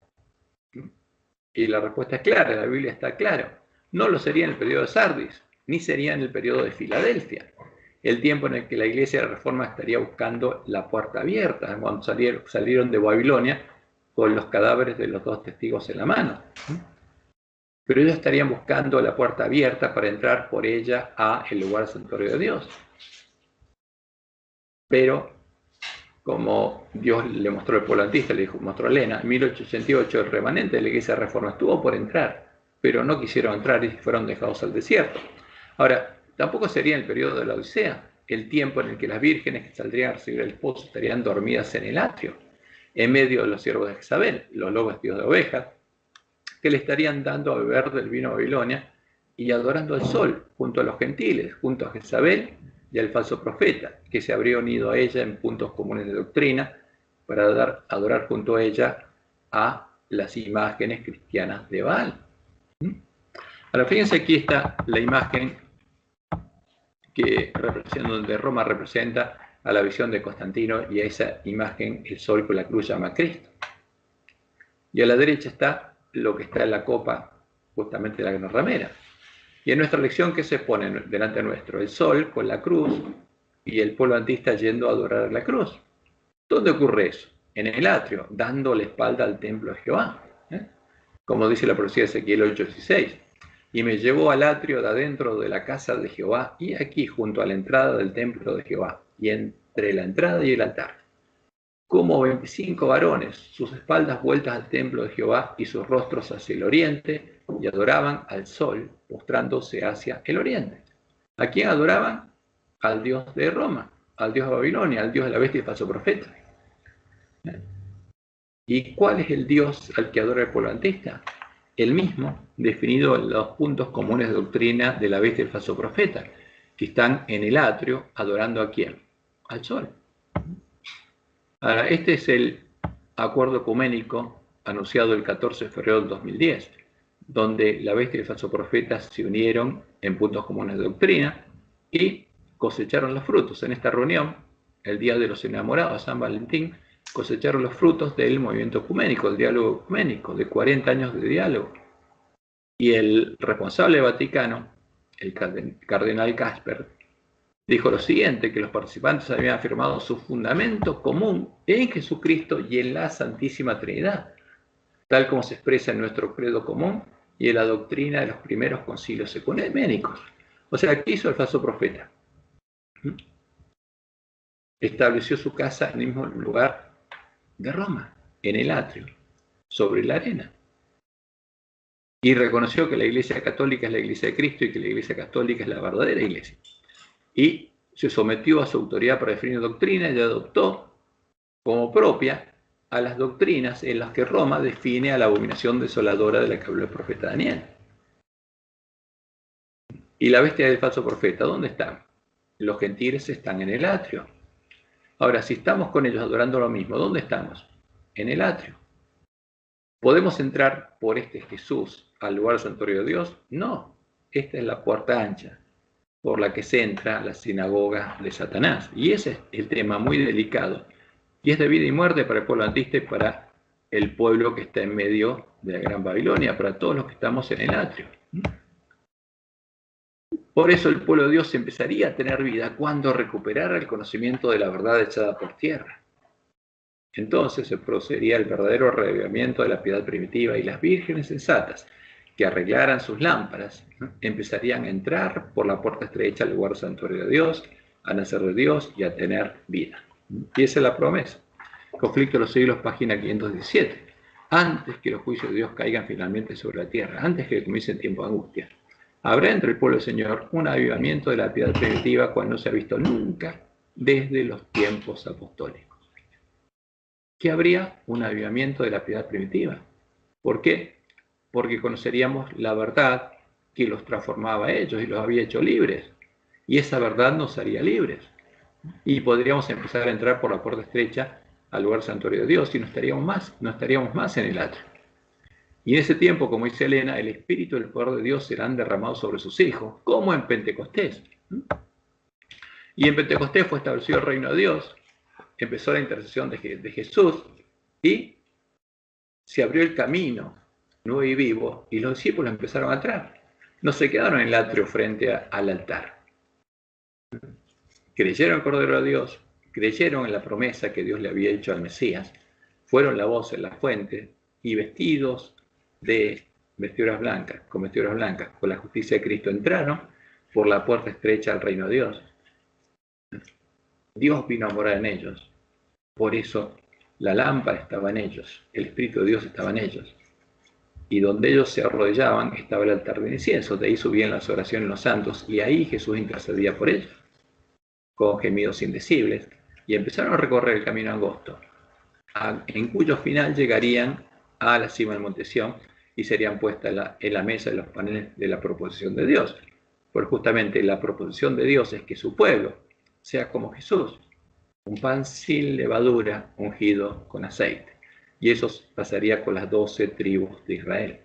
Y la respuesta es clara, la Biblia está clara. No lo sería en el periodo de Sardis, ni sería en el periodo de Filadelfia, el tiempo en el que la iglesia de Reforma estaría buscando la puerta abierta, cuando salieron de Babilonia con los cadáveres de los 2 testigos en la mano. Pero ellos estarían buscando la puerta abierta para entrar por ella a el lugar santuario de Dios. Pero, como Dios le mostró al pueblo antista, le mostró a Elena, en 1888 el remanente de la iglesia de Reforma estuvo por entrar, pero no quisieron entrar y fueron dejados al desierto. Ahora, tampoco sería en el periodo de la Odisea, el tiempo en el que las vírgenes que saldrían a recibir al esposo estarían dormidas en el atrio, en medio de los siervos de Jezabel, los lobos vestidos de ovejas, que le estarían dando a beber del vino de Babilonia y adorando al sol, junto a los gentiles, junto a Jezabel y al falso profeta, que se habría unido a ella en puntos comunes de doctrina para adorar junto a ella a las imágenes cristianas de Baal. Ahora, fíjense, aquí está la imagen que donde Roma representa a la visión de Constantino, y a esa imagen el sol con la cruz llama a Cristo. Y a la derecha está lo que está en la copa, justamente la gran ramera. Y en nuestra lección, ¿qué se pone delante nuestro? El sol con la cruz y el pueblo antista yendo a adorar a la cruz. ¿Dónde ocurre eso? En el atrio, dando la espalda al templo de Jehová. Como dice la profecía de Ezequiel 8:16. Y me llevó al atrio de adentro de la casa de Jehová, y aquí junto a la entrada del templo de Jehová, y entre la entrada y el altar, como 25 varones, sus espaldas vueltas al templo de Jehová y sus rostros hacia el oriente, y adoraban al sol, postrándose hacia el oriente. ¿A quién adoraban? Al Dios de Roma, al Dios de Babilonia, al Dios de la bestia y el falso profeta. ¿Y cuál es el Dios al que adora el pueblo antista? El mismo, definido en los puntos comunes de doctrina de la bestia y el falso profeta, que están en el atrio adorando ¿a quién? Al sol. Ahora, este es el acuerdo ecuménico anunciado el 14 de febrero del 2010, donde la bestia y el falso profeta se unieron en puntos comunes de doctrina y cosecharon los frutos. En esta reunión, el Día de los Enamorados, San Valentín, cosecharon los frutos del movimiento ecuménico, el diálogo ecuménico, de 40 años de diálogo. Y el responsable Vaticano, el cardenal Casper, dijo lo siguiente, que los participantes habían afirmado su fundamento común en Jesucristo y en la Santísima Trinidad, tal como se expresa en nuestro credo común y en la doctrina de los primeros concilios ecuménicos. O sea, ¿qué hizo el falso profeta? Estableció su casa en el mismo lugar de Roma, en el atrio, sobre la arena. Y reconoció que la Iglesia Católica es la Iglesia de Cristo y que la Iglesia Católica es la verdadera Iglesia. Y se sometió a su autoridad para definir doctrina y adoptó como propia a las doctrinas en las que Roma define a la abominación desoladora de la que habló el profeta Daniel. Y la bestia del falso profeta, ¿dónde están? Los gentiles están en el atrio. Ahora, si estamos con ellos adorando lo mismo, ¿dónde estamos? En el atrio. ¿Podemos entrar por este Jesús al lugar santuario de Dios? No, esta es la puerta ancha por la que se entra a la sinagoga de Satanás. Y ese es el tema muy delicado. Y es de vida y muerte para el pueblo antista y para el pueblo que está en medio de la Gran Babilonia, para todos los que estamos en el atrio. Por eso el pueblo de Dios empezaría a tener vida cuando recuperara el conocimiento de la verdad echada por tierra. Entonces se procedería el verdadero reavivamiento de la piedad primitiva y las vírgenes sensatas que arreglaran sus lámparas, empezarían a entrar por la puerta estrecha al lugar santuario de Dios, a nacer de Dios y a tener vida. Y esa es la promesa. Conflicto de los siglos, página 517. Antes que los juicios de Dios caigan finalmente sobre la tierra, antes que comience el tiempo de angustia, habrá entre el pueblo del Señor un avivamiento de la piedad primitiva cual no se ha visto nunca desde los tiempos apostólicos. ¿Qué habría? Un avivamiento de la piedad primitiva. ¿Por qué? Porque conoceríamos la verdad que los transformaba a ellos y los había hecho libres. Y esa verdad nos haría libres. Y podríamos empezar a entrar por la puerta estrecha al lugar santuario de Dios y no estaríamos más en el atrio. Y en ese tiempo, como dice Elena, el Espíritu y el poder de Dios serán derramados sobre sus hijos, como en Pentecostés. Y en Pentecostés fue establecido el reino de Dios, empezó la intercesión de Jesús y se abrió el camino nuevo y vivo y los discípulos empezaron a entrar. No se quedaron en el atrio frente al altar. Creyeron en el Cordero de Dios, creyeron en la promesa que Dios le había hecho al Mesías, fueron la voz en la fuente y vestidos de vestiduras blancas, con la justicia de Cristo entraron por la puerta estrecha al reino de Dios. Dios vino a morar en ellos, por eso la lámpara estaba en ellos, el Espíritu de Dios estaba en ellos. Y donde ellos se arrodillaban estaba el altar de incienso, de ahí subían las oraciones de los santos, y ahí Jesús intercedía por ellos, con gemidos indecibles, y empezaron a recorrer el camino angosto, en cuyo final llegarían a la cima del monte Sión y serían puestas en la mesa de los paneles de la proposición de Dios. Porque justamente la proposición de Dios es que su pueblo sea como Jesús, un pan sin levadura ungido con aceite. Y eso pasaría con las 12 tribus de Israel.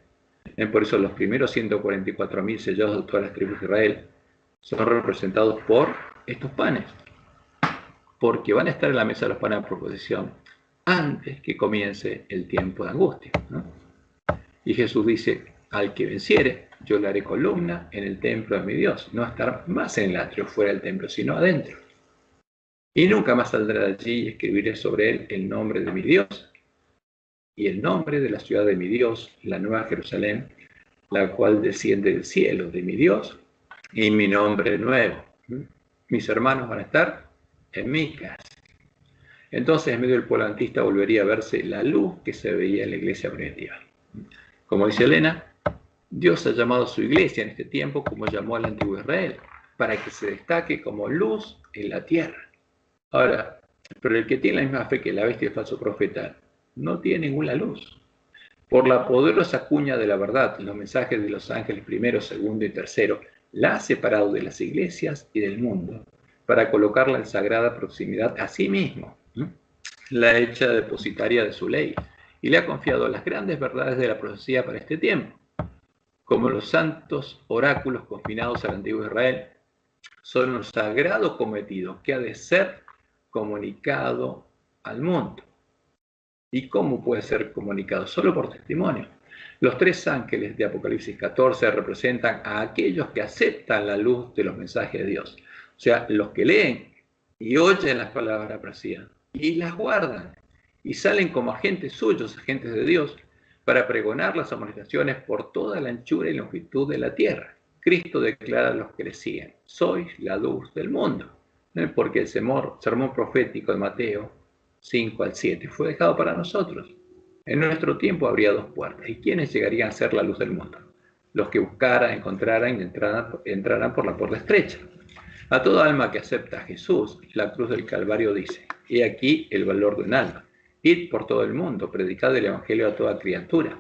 Por eso los primeros 144.000 sellados de todas las tribus de Israel son representados por estos panes, porque van a estar en la mesa de los panes de proposición antes que comience el tiempo de angustia, ¿no? Y Jesús dice, al que venciere, yo le haré columna en el templo de mi Dios. No estar más en el atrio fuera del templo, sino adentro. Y nunca más saldrá de allí y escribiré sobre él el nombre de mi Dios y el nombre de la ciudad de mi Dios, la nueva Jerusalén, la cual desciende del cielo de mi Dios, y mi nombre nuevo. Mis hermanos van a estar en mi casa. Entonces, en medio del pueblo antista volvería a verse la luz que se veía en la iglesia primitiva. Como dice Elena, Dios ha llamado a su iglesia en este tiempo como llamó al antiguo Israel, para que se destaque como luz en la tierra. Ahora, pero el que tiene la misma fe que la bestia y el falso profeta no tiene ninguna luz. Por la poderosa cuña de la verdad, los mensajes de los ángeles primero, segundo y tercero, la ha separado de las iglesias y del mundo para colocarla en sagrada proximidad a sí mismo, la hecha depositaria de su ley, y le ha confiado las grandes verdades de la profecía para este tiempo, como los santos oráculos confinados al antiguo Israel, son un sagrado cometido que ha de ser comunicado al mundo. ¿Y cómo puede ser comunicado? Solo por testimonio. Los 3 ángeles de Apocalipsis 14 representan a aquellos que aceptan la luz de los mensajes de Dios. O sea, los que leen y oyen las palabras de la profecía y las guardan y salen como agentes suyos, agentes de Dios, para pregonar las amonestaciones por toda la anchura y longitud de la tierra. Cristo declara a los que le siguen: sois la luz del mundo. Porque el sermón profético de Mateo 5 al 7 fue dejado para nosotros. En nuestro tiempo habría dos puertas. ¿Y quiénes llegarían a ser la luz del mundo? Los que buscaran, encontraran y entrarán por la puerta estrecha. A toda alma que acepta a Jesús, la cruz del Calvario dice: he aquí el valor de un alma. Id por todo el mundo, predicad el evangelio a toda criatura.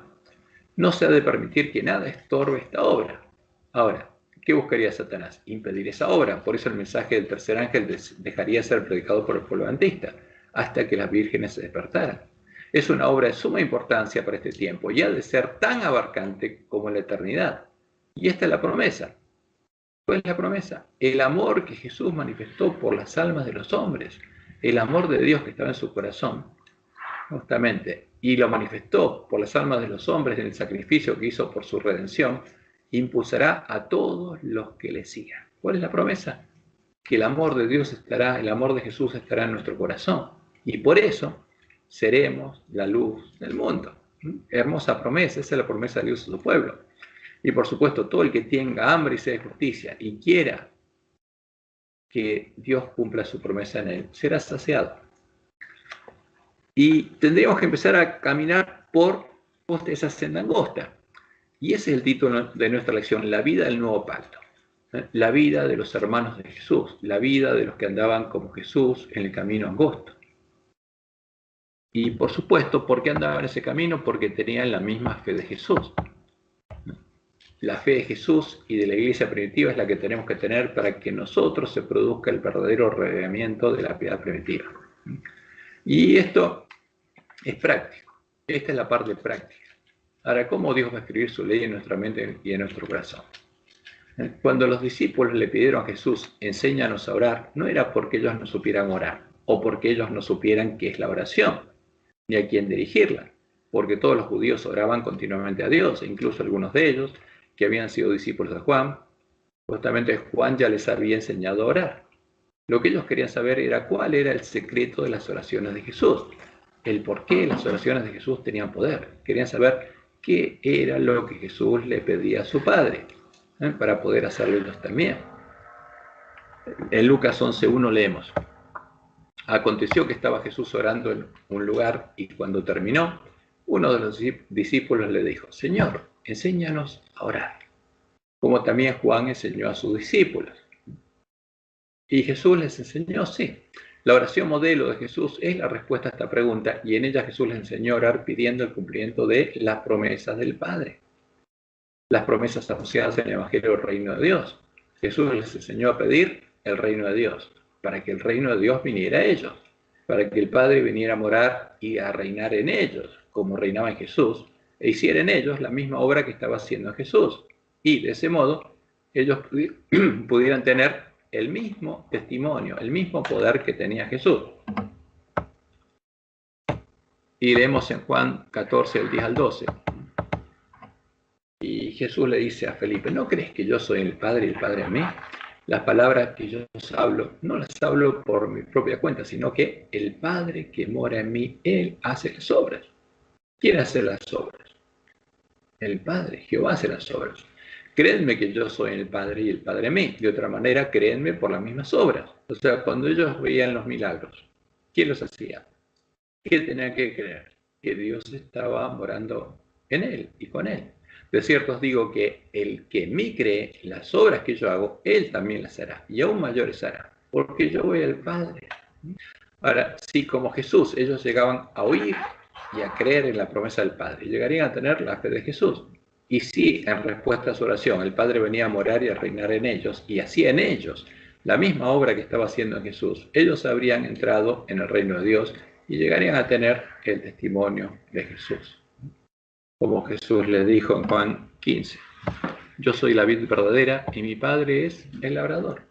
No se ha de permitir que nada estorbe esta obra. Ahora, ¿qué buscaría Satanás? Impedir esa obra. Por eso el mensaje del tercer ángel dejaría de ser predicado por el pueblo adventista hasta que las vírgenes se despertaran. Es una obra de suma importancia para este tiempo y ha de ser tan abarcante como la eternidad. Y esta es la promesa. ¿Cuál es la promesa? El amor que Jesús manifestó por las almas de los hombres, el amor de Dios que estaba en su corazón, justamente, y lo manifestó por las almas de los hombres en el sacrificio que hizo por su redención, impulsará a todos los que le sigan. ¿Cuál es la promesa? Que el amor de Dios estará, el amor de Jesús estará en nuestro corazón, y por eso seremos la luz del mundo. Hermosa promesa, esa es la promesa de Dios a su pueblo. Y por supuesto, todo el que tenga hambre y sed de justicia y quiera que Dios cumpla su promesa en él, será saciado. Y tendríamos que empezar a caminar por esa senda angosta. Y ese es el título de nuestra lección: la vida del nuevo pacto. La vida de los hermanos de Jesús, la vida de los que andaban como Jesús en el camino angosto. Y por supuesto, ¿por qué andaban en ese camino? Porque tenían la misma fe de Jesús. La fe de Jesús y de la iglesia primitiva es la que tenemos que tener para que en nosotros se produzca el verdadero reavivamiento de la piedad primitiva. Y esto es práctico. Esta es la parte práctica. Ahora, ¿cómo Dios va a escribir su ley en nuestra mente y en nuestro corazón? Cuando los discípulos le pidieron a Jesús: enséñanos a orar, no era porque ellos no supieran orar o porque ellos no supieran qué es la oración ni a quién dirigirla, porque todos los judíos oraban continuamente a Dios, e incluso algunos de ellos que habían sido discípulos de Juan. Justamente Juan ya les había enseñado a orar. Lo que ellos querían saber era cuál era el secreto de las oraciones de Jesús, el por qué las oraciones de Jesús tenían poder. Querían saber qué era lo que Jesús le pedía a su Padre, para poder hacerlo ellos también. En Lucas 11:1 leemos: aconteció que estaba Jesús orando en un lugar y cuando terminó, uno de los discípulos le dijo: Señor, enséñanos a orar, como también Juan enseñó a sus discípulos. Y Jesús les enseñó, sí. La oración modelo de Jesús es la respuesta a esta pregunta, y en ella Jesús les enseñó a orar pidiendo el cumplimiento de las promesas del Padre, las promesas asociadas en el Evangelio del Reino de Dios. Jesús les enseñó a pedir el reino de Dios, para que el reino de Dios viniera a ellos, para que el Padre viniera a morar y a reinar en ellos, como reinaba en Jesús, e hiciera en ellos la misma obra que estaba haciendo Jesús. Y de ese modo, ellos pudieran tener el mismo testimonio, el mismo poder que tenía Jesús. Y leemos en Juan 14, del 10 al 12. Y Jesús le dice a Felipe: ¿no crees que yo soy el Padre y el Padre a mí? Las palabras que yo hablo, no las hablo por mi propia cuenta, sino que el Padre que mora en mí, Él hace las obras. ¿Quién hace las obras? El Padre, Jehová hace las obras. Créanme que yo soy el Padre y el Padre en mí. De otra manera, créanme por las mismas obras. O sea, cuando ellos veían los milagros, ¿quién los hacía? ¿Qué tenían que creer? Que Dios estaba morando en Él y con Él. De cierto os digo que el que en mí cree, las obras que yo hago, Él también las hará, y aún mayores hará, porque yo voy al Padre. Ahora, si como Jesús ellos llegaban a oír y a creer en la promesa del Padre, llegarían a tener la fe de Jesús. Y si en respuesta a su oración el Padre venía a morar y a reinar en ellos, y hacía en ellos la misma obra que estaba haciendo en Jesús, ellos habrían entrado en el reino de Dios y llegarían a tener el testimonio de Jesús. Como Jesús les dijo en Juan 15: yo soy la vid verdadera y mi Padre es el labrador.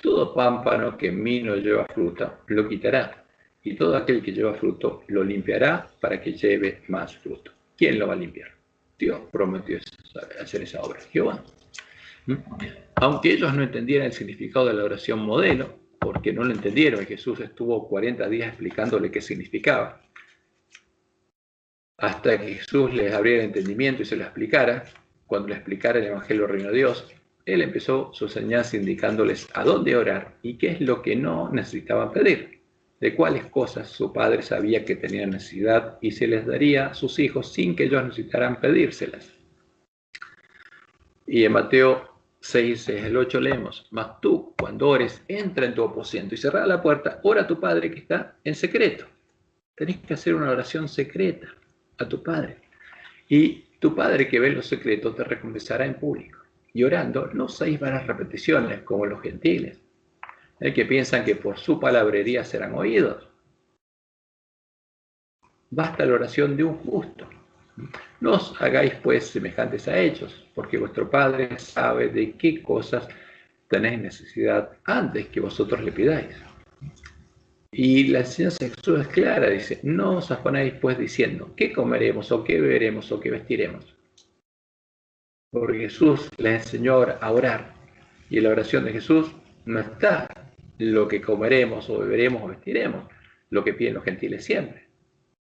Todo pámpano que en mí no lleva fruta lo quitará, y todo aquel que lleva fruto lo limpiará para que lleve más fruto. ¿Quién lo va a limpiar? Dios prometió hacer esa obra, Jehová. Aunque ellos no entendieran el significado de la oración modelo, porque no lo entendieron, y Jesús estuvo 40 días explicándole qué significaba, hasta que Jesús les abriera el entendimiento y se lo explicara. Cuando le explicara el Evangelio del Reino de Dios, él empezó su enseñanza indicándoles a dónde orar y qué es lo que no necesitaban pedir, de cuáles cosas su padre sabía que tenían necesidad y se les daría a sus hijos sin que ellos necesitaran pedírselas. Y en Mateo 6, el 8 leemos: mas tú, cuando ores, entra en tu aposento y cerrada la puerta, ora a tu Padre que está en secreto. Tenés que hacer una oración secreta a tu Padre. Y tu Padre que ve en lo secreto te recompensará en público. Y orando, no uséis vanas repeticiones como los gentiles, que piensan que por su palabrería serán oídos. Basta la oración de un justo. No os hagáis pues semejantes a ellos, porque vuestro Padre sabe de qué cosas tenéis necesidad antes que vosotros le pidáis. Y la enseñanza de Jesús es clara, dice: no os afanéis pues diciendo, ¿qué comeremos, o qué beberemos, o qué vestiremos? Porque Jesús les enseñó a orar, y en la oración de Jesús no está lo que comeremos, o beberemos, o vestiremos, lo que piden los gentiles siempre.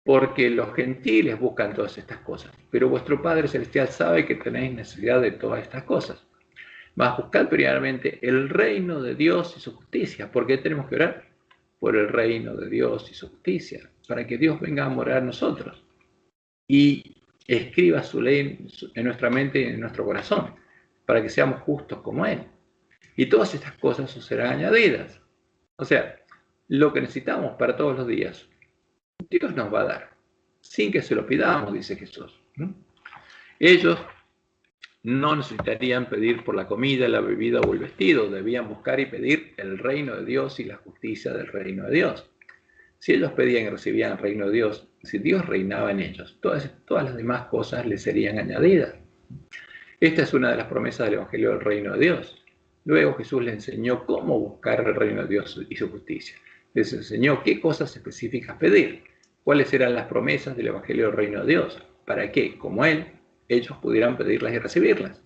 Porque los gentiles buscan todas estas cosas, pero vuestro Padre Celestial sabe que tenéis necesidad de todas estas cosas. Mas buscad primeramente el reino de Dios y su justicia. ¿Por qué tenemos que orar? Por el reino de Dios y su justicia, para que Dios venga a morar en nosotros y escriba su ley en nuestra mente y en nuestro corazón, para que seamos justos como Él. Y todas estas cosas os serán añadidas. O sea, lo que necesitamos para todos los días, Dios nos va a dar, sin que se lo pidamos, dice Jesús. Ellos no necesitarían pedir por la comida, la bebida o el vestido, debían buscar y pedir el reino de Dios y la justicia del reino de Dios. Si ellos pedían y recibían el reino de Dios, si Dios reinaba en ellos, todas las demás cosas les serían añadidas. Esta es una de las promesas del Evangelio del reino de Dios. Luego Jesús les enseñó cómo buscar el reino de Dios y su justicia. Les enseñó qué cosas específicas pedir, cuáles eran las promesas del Evangelio del reino de Dios, para que, como Él, ellos pudieran pedirlas y recibirlas.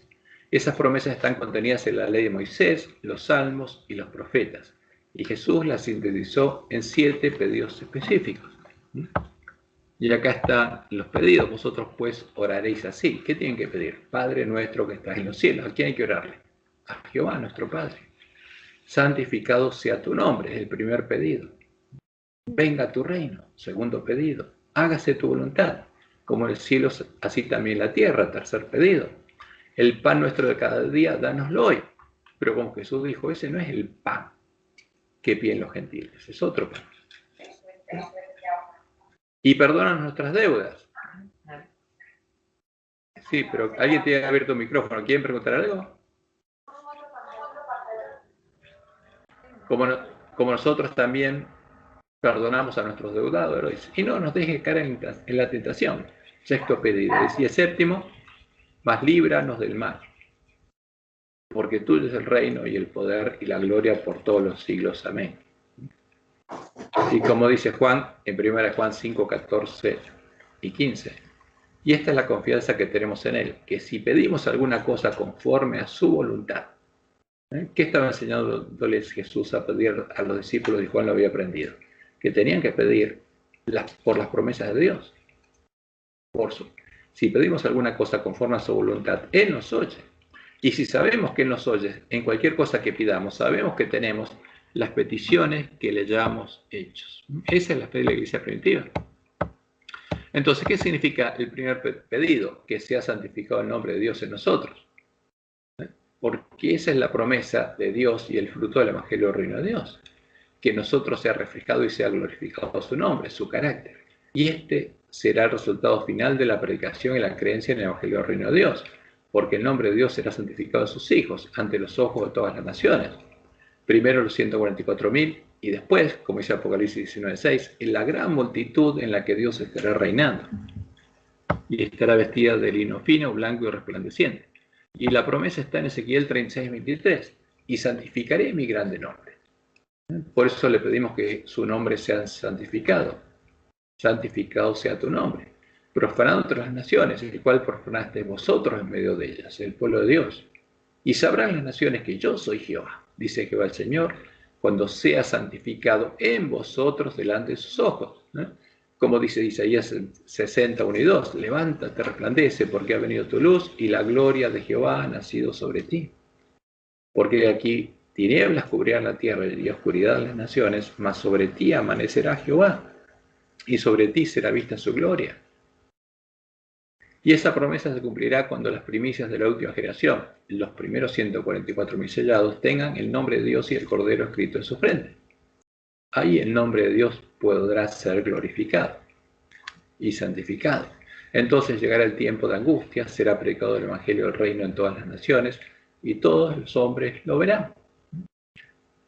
Esas promesas están contenidas en la ley de Moisés, los salmos y los profetas. Y Jesús las sintetizó en 7 pedidos específicos. Y acá están los pedidos. Vosotros pues oraréis así. ¿Qué tienen que pedir? Padre nuestro que estás en los cielos. ¿A quién hay que orarle? A Jehová, nuestro Padre. Santificado sea tu nombre, es el primer pedido. Venga tu reino, segundo pedido. Hágase tu voluntad, como en el cielo, así también la tierra, tercer pedido. El pan nuestro de cada día, dánoslo hoy. Pero como Jesús dijo, ese no es el pan que piden los gentiles, es otro pan. Y perdónanos nuestras deudas. Sí, pero alguien tiene abierto el micrófono. ¿Quieren preguntar algo? Como nosotros también perdonamos a nuestros deudadores. Y no nos dejes caer en la tentación. Sexto pedido. Y el séptimo, mas líbranos del mal. Porque tuyo es el reino y el poder y la gloria por todos los siglos. Amén. Y como dice Juan, en 1 Juan 5, 14 y 15. Y esta es la confianza que tenemos en Él, que si pedimos alguna cosa conforme a su voluntad. ¿Qué estaba enseñándoles Jesús a pedir a los discípulos? Y Juan lo había aprendido. Que tenían que pedir por las promesas de Dios. Si pedimos alguna cosa conforme a su voluntad, Él nos oye. Y si sabemos que Él nos oye, en cualquier cosa que pidamos, sabemos que tenemos las peticiones que le llamamos hechos. Esa es la fe de la iglesia primitiva. Entonces, ¿qué significa el primer pedido? Que sea santificado el nombre de Dios en nosotros. Porque esa es la promesa de Dios y el fruto del Evangelio del Reino de Dios. Que nosotros sea reflejado y sea glorificado su nombre, su carácter. Y este será el resultado final de la predicación y la creencia en el Evangelio del Reino de Dios. Porque el nombre de Dios será santificado a sus hijos ante los ojos de todas las naciones. Primero los 144.000 y después, como dice Apocalipsis 19:6, en la gran multitud en la que Dios estará reinando. Y estará vestida de lino fino, blanco y resplandeciente. Y la promesa está en Ezequiel 36:23. Y santificaré mi grande nombre. Por eso le pedimos que su nombre sea santificado. Santificado sea tu nombre. Profanado entre las naciones, el cual profanaste vosotros en medio de ellas, el pueblo de Dios. Y sabrán las naciones que yo soy Jehová, dice Jehová el Señor, cuando sea santificado en vosotros delante de sus ojos. Como dice Isaías 60:1-2, levántate, resplandece, porque ha venido tu luz y la gloria de Jehová ha nacido sobre ti. Porque aquí tinieblas cubrirán la tierra y oscuridad las naciones, mas sobre ti amanecerá Jehová, y sobre ti será vista su gloria. Y esa promesa se cumplirá cuando las primicias de la última generación, los primeros 144.000 sellados, tengan el nombre de Dios y el Cordero escrito en su frente. Ahí el nombre de Dios podrá ser glorificado y santificado. Entonces llegará el tiempo de angustia, será predicado el Evangelio del Reino en todas las naciones, y todos los hombres lo verán.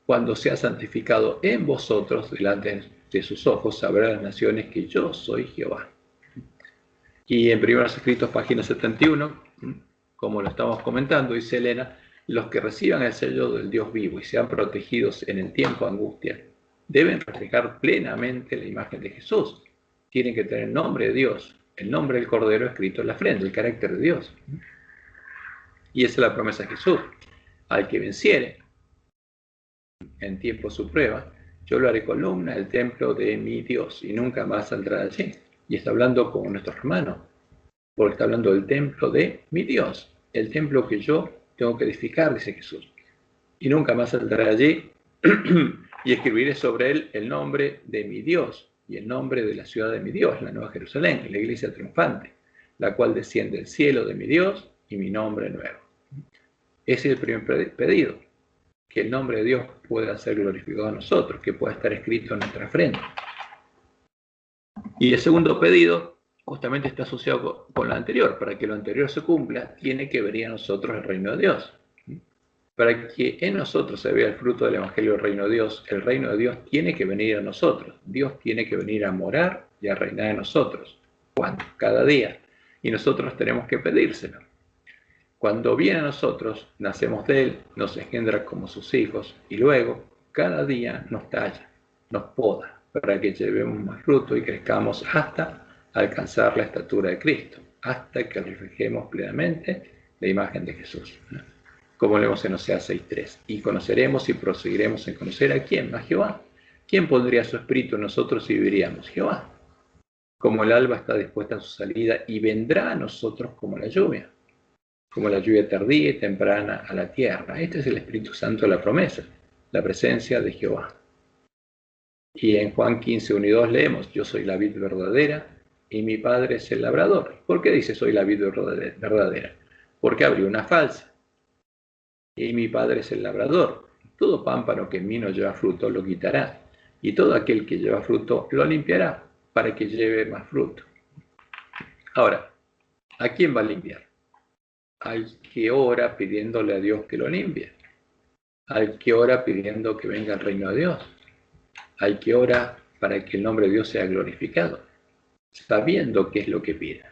Cuando sea santificado en vosotros, delante de sus ojos, sabrán las naciones que yo soy Jehová. Y en Primeros Escritos, página 71, como lo estamos comentando, dice Elena, los que reciban el sello del Dios vivo y sean protegidos en el tiempo de angustia, deben reflejar plenamente la imagen de Jesús. Tienen que tener el nombre de Dios, el nombre del Cordero escrito en la frente, el carácter de Dios. Y esa es la promesa de Jesús. Al que venciere en tiempo su prueba, yo lo haré columna del templo de mi Dios y nunca más saldrá de allí. Y está hablando con nuestro hermano, porque está hablando del templo de mi Dios, el templo que yo tengo que edificar, dice Jesús. Y nunca más saldrá de allí, y escribiré sobre él el nombre de mi Dios y el nombre de la ciudad de mi Dios, la Nueva Jerusalén, la iglesia triunfante, la cual desciende del cielo de mi Dios y mi nombre nuevo. Ese es el primer pedido, que el nombre de Dios pueda ser glorificado a nosotros, que pueda estar escrito en nuestra frente. Y el segundo pedido justamente está asociado con lo anterior. Para que lo anterior se cumpla, tiene que venir a nosotros el reino de Dios. Para que en nosotros se vea el fruto del Evangelio del reino de Dios, el reino de Dios tiene que venir a nosotros. Dios tiene que venir a morar y a reinar en nosotros. ¿Cuándo? Cada día. Y nosotros tenemos que pedírselo. Cuando viene a nosotros, nacemos de Él, nos engendra como sus hijos y luego, cada día nos talla, nos poda, para que llevemos más fruto y crezcamos hasta alcanzar la estatura de Cristo, hasta que reflejemos plenamente la imagen de Jesús. Como leemos en Oseas 6:3. Y conoceremos y proseguiremos en conocer a quién, a Jehová. ¿Quién pondría su espíritu en nosotros y viviríamos? Jehová. Como el alba está dispuesta a su salida y vendrá a nosotros como la lluvia tardía y temprana a la tierra. Este es el Espíritu Santo de la promesa, la presencia de Jehová. Y en Juan 15:1 y 2 leemos, yo soy la vid verdadera y mi padre es el labrador. ¿Por qué dice soy la vid verdadera? Porque abrió una falsa. Y mi padre es el labrador. Todo pámpano que en mí no lleva fruto lo quitará, y todo aquel que lleva fruto lo limpiará, para que lleve más fruto. Ahora, ¿a quién va a limpiar? Al que ora pidiéndole a Dios que lo limpie, al que ora pidiendo que venga el reino de Dios, al que ora para que el nombre de Dios sea glorificado, sabiendo qué es lo que pide.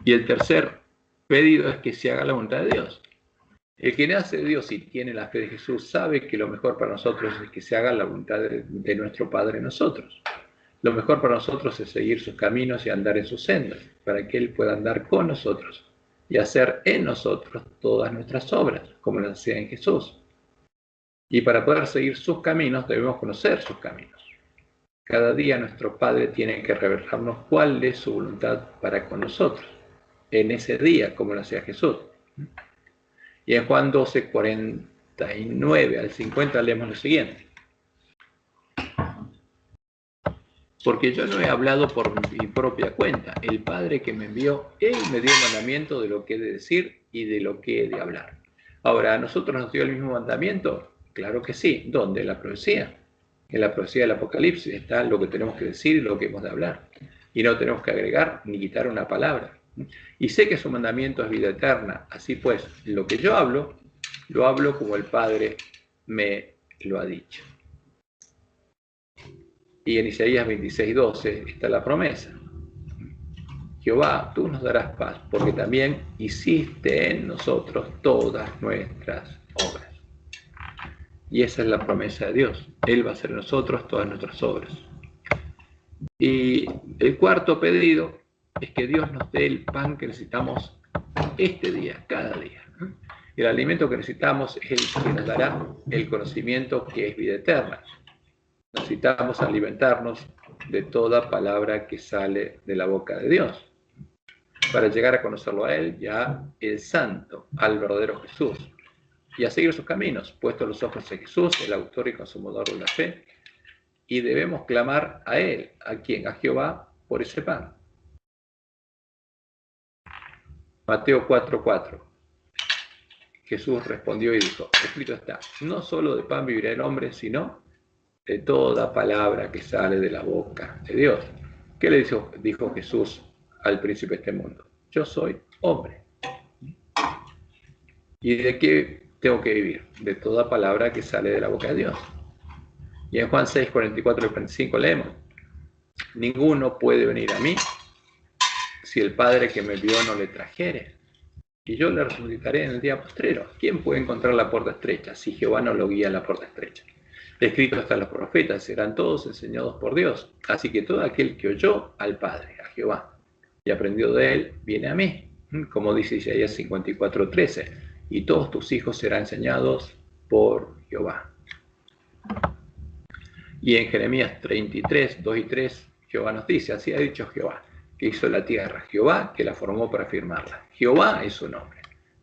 Y el tercer pedido es que se haga la voluntad de Dios. El que nace de Dios y tiene la fe de Jesús sabe que lo mejor para nosotros es que se haga la voluntad de nuestro Padre en nosotros. Lo mejor para nosotros es seguir sus caminos y andar en sus sendas, para que Él pueda andar con nosotros y hacer en nosotros todas nuestras obras, como las hacía en Jesús. Y para poder seguir sus caminos debemos conocer sus caminos. Cada día nuestro Padre tiene que revelarnos cuál es su voluntad para con nosotros, en ese día, como lo hacía Jesús. Y en Juan 12:49 al 50 leemos lo siguiente. Porque yo no he hablado por mi propia cuenta. El Padre que me envió, Él me dio el mandamiento de lo que he de decir y de lo que he de hablar. Ahora, ¿a nosotros nos dio el mismo mandamiento? Claro que sí. ¿Dónde? En la profecía. En la profecía del Apocalipsis está lo que tenemos que decir y lo que hemos de hablar. Y no tenemos que agregar ni quitar una palabra. Y sé que su mandamiento es vida eterna. Así pues, lo que yo hablo, lo hablo como el Padre me lo ha dicho. Y en Isaías 26:12 está la promesa. Jehová, tú nos darás paz, porque también hiciste en nosotros todas nuestras obras. Y esa es la promesa de Dios. Él va a hacer en nosotros todas nuestras obras. Y el cuarto pedido es que Dios nos dé el pan que necesitamos este día, cada día. El alimento que necesitamos es el que nos dará el conocimiento que es vida eterna. Necesitamos alimentarnos de toda palabra que sale de la boca de Dios para llegar a conocerlo a Él, ya el santo, al verdadero Jesús. y a seguir sus caminos, puestos los ojos en Jesús, el autor y consumador de la fe, y debemos clamar a Él, ¿a quién? A Jehová, por ese pan. Mateo 4:4. Jesús respondió y dijo, escrito está, no solo de pan vivirá el hombre, sino de toda palabra que sale de la boca de Dios. ¿Qué le dijo Jesús al príncipe de este mundo? Yo soy hombre. ¿Y de qué tengo que vivir? De toda palabra que sale de la boca de Dios. Y en Juan 6:44 y 45 leemos, ninguno puede venir a mí si el Padre que me envió no le trajere, y yo le resucitaré en el día postrero. ¿Quién puede encontrar la puerta estrecha si Jehová no lo guía a la puerta estrecha? Escrito está en los profetas, serán todos enseñados por Dios. Así que todo aquel que oyó al Padre, a Jehová, y aprendió de él, viene a mí. Como dice Isaías 54:13, y todos tus hijos serán enseñados por Jehová. Y en Jeremías 33, 2 y 3, Jehová nos dice, así ha dicho Jehová, que hizo la tierra, Jehová que la formó para firmarla. Jehová es su nombre.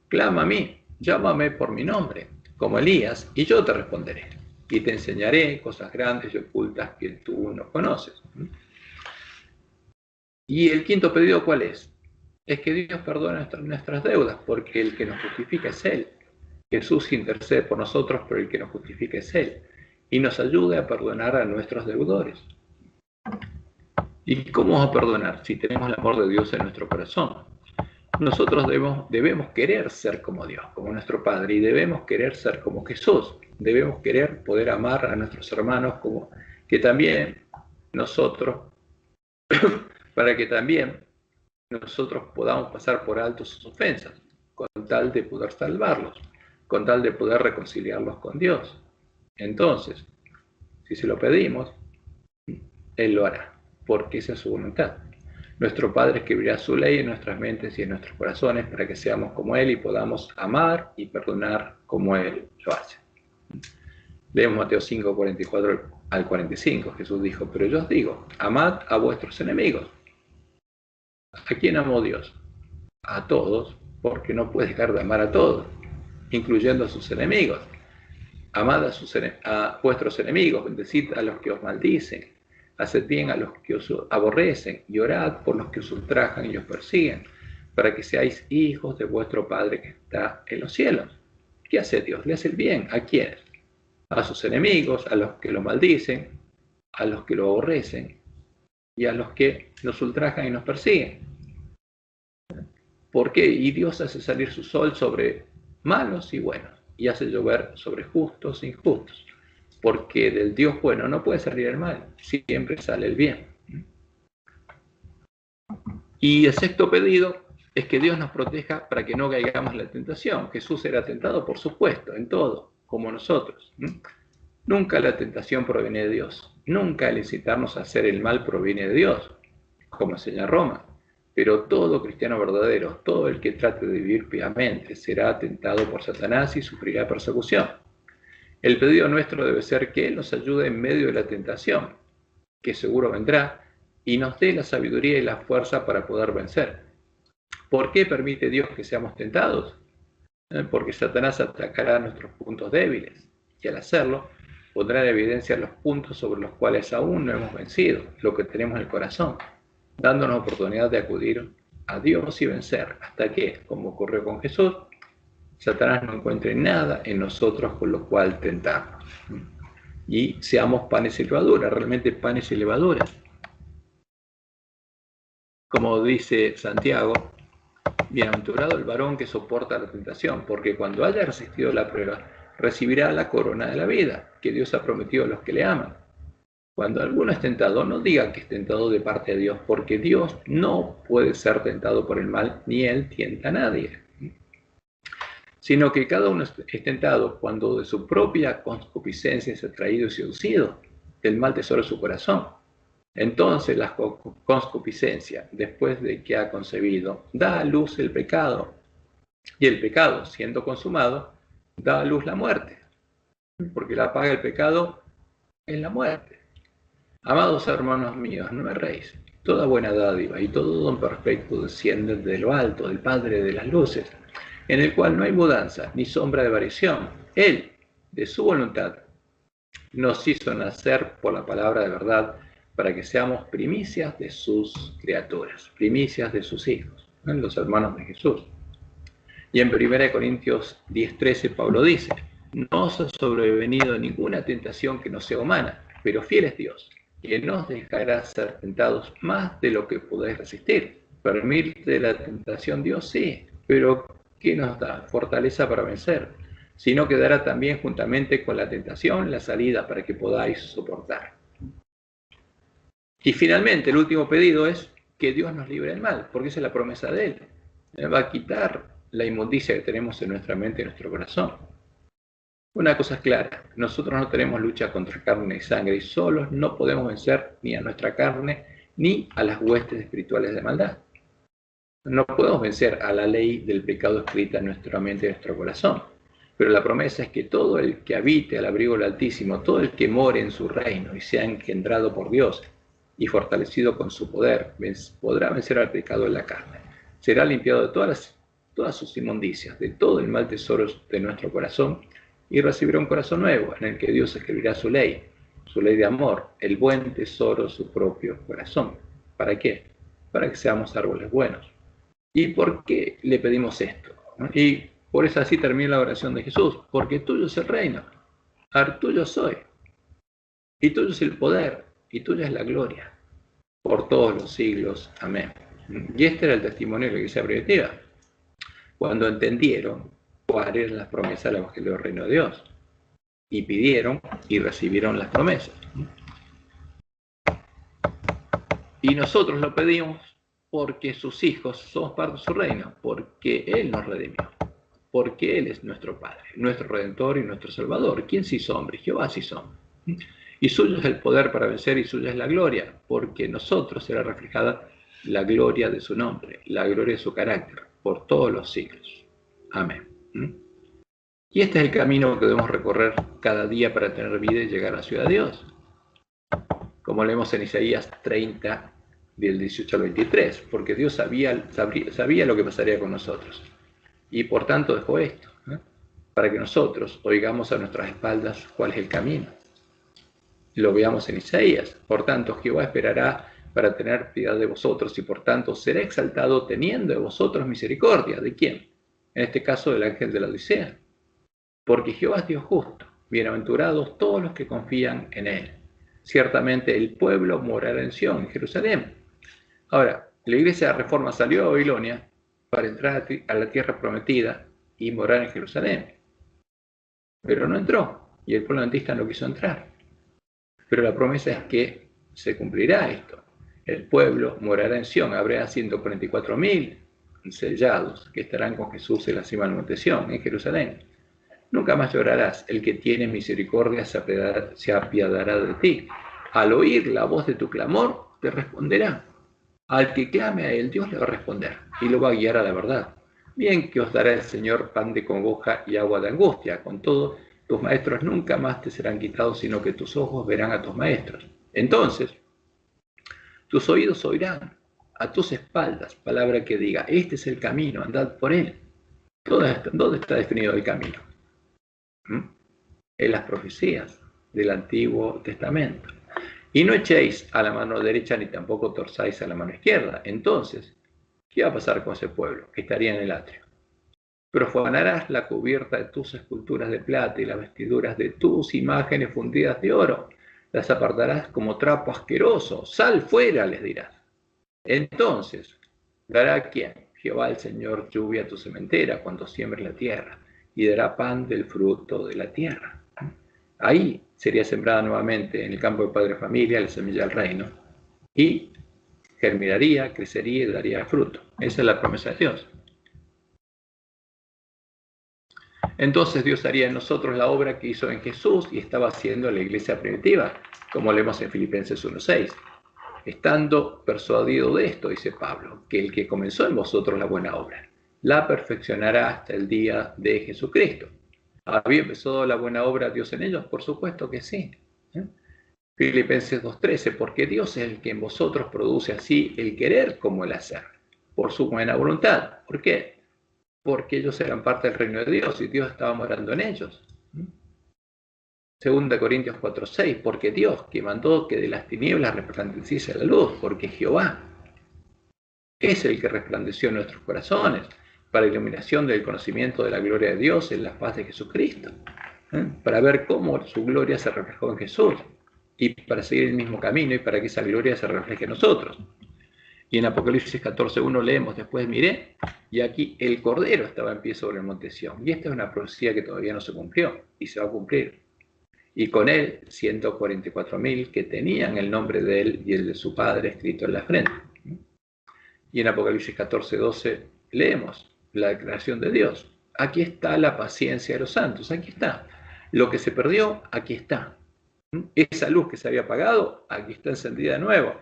Clama a mí, llámame por mi nombre, como Elías, y yo te responderé. Y te enseñaré cosas grandes y ocultas que tú no conoces. Y el quinto pedido, ¿cuál es? Es que Dios perdone nuestras deudas, porque el que nos justifica es Él. Jesús intercede por nosotros, pero el que nos justifica es Él. Y nos ayude a perdonar a nuestros deudores. ¿Y cómo vamos a perdonar? Si tenemos el amor de Dios en nuestro corazón. Nosotros debemos querer ser como Dios, como nuestro Padre, y debemos querer ser como Jesús. Debemos querer poder amar a nuestros hermanos como que también nosotros, para que también nosotros podamos pasar por alto sus ofensas, con tal de poder salvarlos, con tal de poder reconciliarlos con Dios. Entonces, si se lo pedimos, Él lo hará, porque esa es su voluntad. Nuestro Padre escribirá su ley en nuestras mentes y en nuestros corazones para que seamos como Él y podamos amar y perdonar como Él lo hace. Leemos Mateo 5, 44 al 45. Jesús dijo, pero yo os digo, amad a vuestros enemigos. ¿A quién amó Dios? A todos, porque no puede dejar de amar a todos, incluyendo a sus enemigos. Amad a vuestros enemigos, bendecid a los que os maldicen, haced bien a los que os aborrecen y orad por los que os ultrajan y os persiguen, para que seáis hijos de vuestro Padre que está en los cielos. ¿Qué hace Dios? Le hace el bien. ¿A quiénes? A sus enemigos, a los que lo maldicen, a los que lo aborrecen y a los que nos ultrajan y nos persiguen. ¿Por qué? Y Dios hace salir su sol sobre malos y buenos y hace llover sobre justos e injustos. Porque del Dios bueno no puede salir el mal, siempre sale el bien. Y el sexto pedido es que Dios nos proteja para que no caigamos en la tentación. Jesús era tentado, por supuesto, en todo, como nosotros. Nunca la tentación proviene de Dios. Nunca el incitarnos a hacer el mal proviene de Dios, como enseña Roma. Pero todo cristiano verdadero, todo el que trate de vivir piadamente, será tentado por Satanás y sufrirá persecución. El pedido nuestro debe ser que Él nos ayude en medio de la tentación, que seguro vendrá, y nos dé la sabiduría y la fuerza para poder vencer. ¿Por qué permite Dios que seamos tentados? Porque Satanás atacará nuestros puntos débiles, y al hacerlo, pondrá en evidencia los puntos sobre los cuales aún no hemos vencido, lo que tenemos en el corazón, dándonos oportunidad de acudir a Dios y vencer, hasta que, como ocurrió con Jesús, Satanás no encuentre nada en nosotros con lo cual tentarnos. Y seamos panes y levaduras, realmente panes y levaduras. Como dice Santiago, bienaventurado el varón que soporta la tentación, porque cuando haya resistido la prueba, recibirá la corona de la vida que Dios ha prometido a los que le aman. Cuando alguno es tentado, no diga que es tentado de parte de Dios, porque Dios no puede ser tentado por el mal, ni Él tienta a nadie. Sino que cada uno es tentado cuando de su propia concupiscencia es atraído y seducido del mal tesoro de su corazón. Entonces la concupiscencia, después de que ha concebido, da a luz el pecado. Y el pecado, siendo consumado, da a luz la muerte. Porque la paga del pecado es la muerte. Amados hermanos míos, no erréis. Toda buena dádiva y todo don perfecto desciende de lo alto, del Padre de las luces, en el cual no hay mudanza ni sombra de variación. Él, de su voluntad, nos hizo nacer por la palabra de verdad para que seamos primicias de sus criaturas, primicias de sus hijos, ¿no? Los hermanos de Jesús. Y en 1 Corintios 10:13 Pablo dice, no os ha sobrevenido ninguna tentación que no sea humana, pero fiel es Dios, que no os dejará ser tentados más de lo que podéis resistir. ¿Permite la tentación Dios? Sí, pero ¿qué nos da? Fortaleza para vencer, sino que dará también juntamente con la tentación la salida para que podáis soportar. Y finalmente, el último pedido es que Dios nos libre del mal, porque esa es la promesa de Él. Él va a quitar la inmundicia que tenemos en nuestra mente y en nuestro corazón. Una cosa es clara, nosotros no tenemos lucha contra carne y sangre y solos no podemos vencer ni a nuestra carne ni a las huestes espirituales de maldad. No podemos vencer a la ley del pecado escrita en nuestra mente y en nuestro corazón. Pero la promesa es que todo el que habite al abrigo del Altísimo, todo el que more en su reino y sea engendrado por Dios y fortalecido con su poder, podrá vencer al pecado en la carne. Será limpiado de todas sus inmundicias, de todo el mal tesoro de nuestro corazón, y recibirá un corazón nuevo en el que Dios escribirá su ley de amor, el buen tesoro, su propio corazón. ¿Para qué? Para que seamos árboles buenos. ¿Y por qué le pedimos esto? Y por eso así termina la oración de Jesús, porque tuyo es el reino, tuyo soy, y tuyo es el poder, y tuya es la gloria, por todos los siglos. Amén. Y este era el testimonio de la iglesia primitiva, cuando entendieron cuáles eran las promesas del Evangelio del Reino de Dios, y pidieron y recibieron las promesas. Y nosotros lo pedimos porque sus hijos somos parte de su reino, porque Él nos redimió, porque Él es nuestro Padre, nuestro Redentor y nuestro Salvador. ¿Quién se hizo hombre? Jehová se hizo hombre. Y suyo es el poder para vencer y suya es la gloria, porque en nosotros será reflejada la gloria de su nombre, la gloria de su carácter, por todos los siglos. Amén. Y este es el camino que debemos recorrer cada día para tener vida y llegar a la ciudad de Dios. Como leemos en Isaías 30, del 18 al 23, porque Dios sabía lo que pasaría con nosotros. Y por tanto dejó esto, para que nosotros oigamos a nuestras espaldas cuál es el camino. Lo veamos en Isaías. Por tanto, Jehová esperará para tener piedad de vosotros y por tanto será exaltado teniendo de vosotros misericordia. ¿De quién? En este caso del ángel de la Odisea. Porque Jehová es Dios justo, bienaventurados todos los que confían en Él. Ciertamente el pueblo morará en Sión, en Jerusalén. Ahora, la iglesia de Reforma salió a Babilonia para entrar a la tierra prometida y morar en Jerusalén. Pero no entró, y el pueblo adventista no quiso entrar. Pero la promesa es que se cumplirá esto. El pueblo morará en Sión, habrá 144.000 sellados que estarán con Jesús en la cima del monte Sión, en Jerusalén. Nunca más llorarás, el que tiene misericordia se apiadará de ti. Al oír la voz de tu clamor, te responderá. Al que clame a él, Dios le va a responder y lo va a guiar a la verdad. Bien que os dará el Señor pan de congoja y agua de angustia. Con todo, tus maestros nunca más te serán quitados, sino que tus ojos verán a tus maestros. Entonces, tus oídos oirán a tus espaldas palabra que diga, este es el camino, andad por él. ¿Dónde está definido el camino? En las profecías del Antiguo Testamento. Y no echéis a la mano derecha ni tampoco torzáis a la mano izquierda. Entonces, ¿qué va a pasar con ese pueblo que estaría en el atrio? Profanarás la cubierta de tus esculturas de plata y las vestiduras de tus imágenes fundidas de oro. Las apartarás como trapo asqueroso. Sal fuera, les dirás. Entonces, dará ¿quién? Jehová el Señor lluvia a tu sementera cuando siembres la tierra, y dará pan del fruto de la tierra. Ahí sería sembrada nuevamente en el campo de padre familia la semilla del reino, y germinaría, crecería y daría fruto. Esa es la promesa de Dios. Entonces Dios haría en nosotros la obra que hizo en Jesús y estaba haciendo en la iglesia primitiva, como leemos en Filipenses 1:6. Estando persuadido de esto, dice Pablo, que el que comenzó en vosotros la buena obra, la perfeccionará hasta el día de Jesucristo. ¿Había empezado la buena obra Dios en ellos? Por supuesto que sí. Filipenses 2:13, porque Dios es el que en vosotros produce así el querer como el hacer, por su buena voluntad. ¿Por qué? porque ellos eran parte del reino de Dios y Dios estaba morando en ellos. 2 Corintios 4:6, porque Dios, que mandó que de las tinieblas resplandeciese la luz, porque Jehová es el que resplandeció en nuestros corazones para iluminación del conocimiento de la gloria de Dios en la faz de Jesucristo, para ver cómo su gloria se reflejó en Jesús y para seguir el mismo camino y para que esa gloria se refleje en nosotros. Y en Apocalipsis 14:1 leemos, después miré, y aquí el Cordero estaba en pie sobre el monte Sión. Y esta es una profecía que todavía no se cumplió y se va a cumplir. Y con él 144.000 que tenían el nombre de él y el de su padre escrito en la frente. Y en Apocalipsis 14:12 leemos la declaración de Dios. Aquí está la paciencia de los santos, aquí está. Lo que se perdió, aquí está. Esa luz que se había apagado, aquí está encendida de nuevo.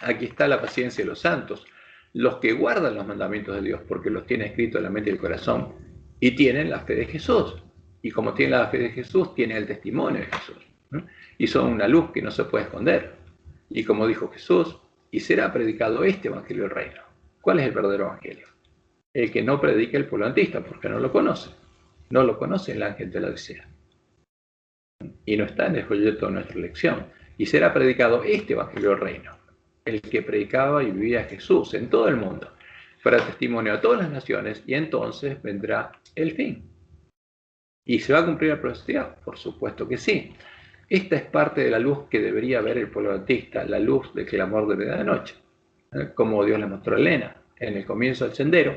Aquí está la paciencia de los santos, los que guardan los mandamientos de Dios, porque los tiene escritos en la mente y el corazón, y tienen la fe de Jesús. Y como tienen la fe de Jesús, tienen el testimonio de Jesús. Y son una luz que no se puede esconder. Y como dijo Jesús, y será predicado este evangelio del reino. ¿Cuál es el verdadero evangelio? El que no predica el pueblo antista, porque no lo conoce. No lo conoce el ángel de la Odisea. Y no está en el folleto de nuestra lección. Y será predicado este evangelio del reino, el que predicaba y vivía Jesús en todo el mundo, para testimonio a todas las naciones, y entonces vendrá el fin. ¿Y se va a cumplir la profecía? Por supuesto que sí. Esta es parte de la luz que debería ver el pueblo bautista, la luz del clamor de medianoche, como Dios le mostró a Elena en el comienzo del sendero,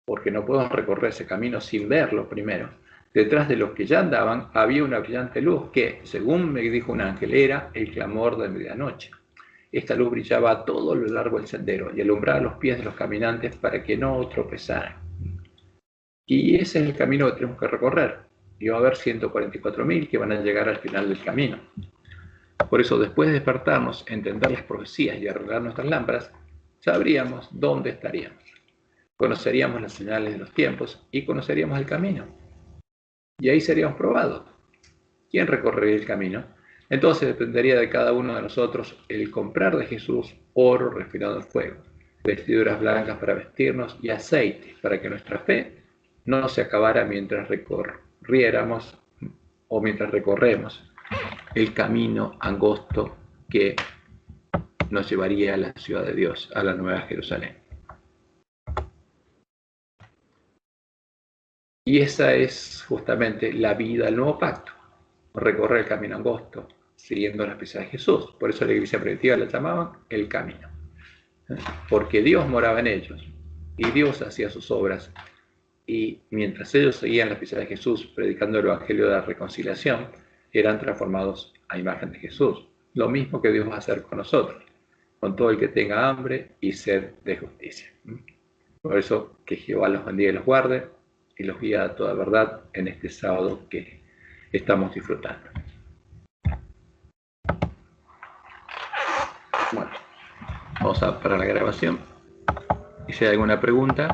porque no podemos recorrer ese camino sin verlo primero. Detrás de los que ya andaban había una brillante luz que, según me dijo un ángel, era el clamor de medianoche. Esta luz brillaba a todo lo largo del sendero y alumbraba los pies de los caminantes para que no tropezaran. Y ese es el camino que tenemos que recorrer. Y va a haber 144.000 que van a llegar al final del camino. Por eso, después de despertarnos, entender las profecías y arreglar nuestras lámparas, sabríamos dónde estaríamos. Conoceríamos las señales de los tiempos y conoceríamos el camino. Y ahí seríamos probados. ¿Quién recorrería el camino? Entonces dependería de cada uno de nosotros el comprar de Jesús oro refinado en fuego, vestiduras blancas para vestirnos y aceite para que nuestra fe no se acabara mientras recorremos el camino angosto que nos llevaría a la ciudad de Dios, a la Nueva Jerusalén. Y esa es justamente la vida del nuevo pacto, recorrer el camino angosto, siguiendo las pisadas de Jesús. Por eso la iglesia primitiva la llamaban el camino. Porque Dios moraba en ellos y Dios hacía sus obras. Y mientras ellos seguían las pisadas de Jesús, predicando el evangelio de la reconciliación, eran transformados a imagen de Jesús. Lo mismo que Dios va a hacer con nosotros, con todo el que tenga hambre y sed de justicia. Por eso que Jehová los bendiga y los guarde y los guía a toda verdad en este sábado que estamos disfrutando. Bueno, vamos a parar la grabación y si hay alguna pregunta.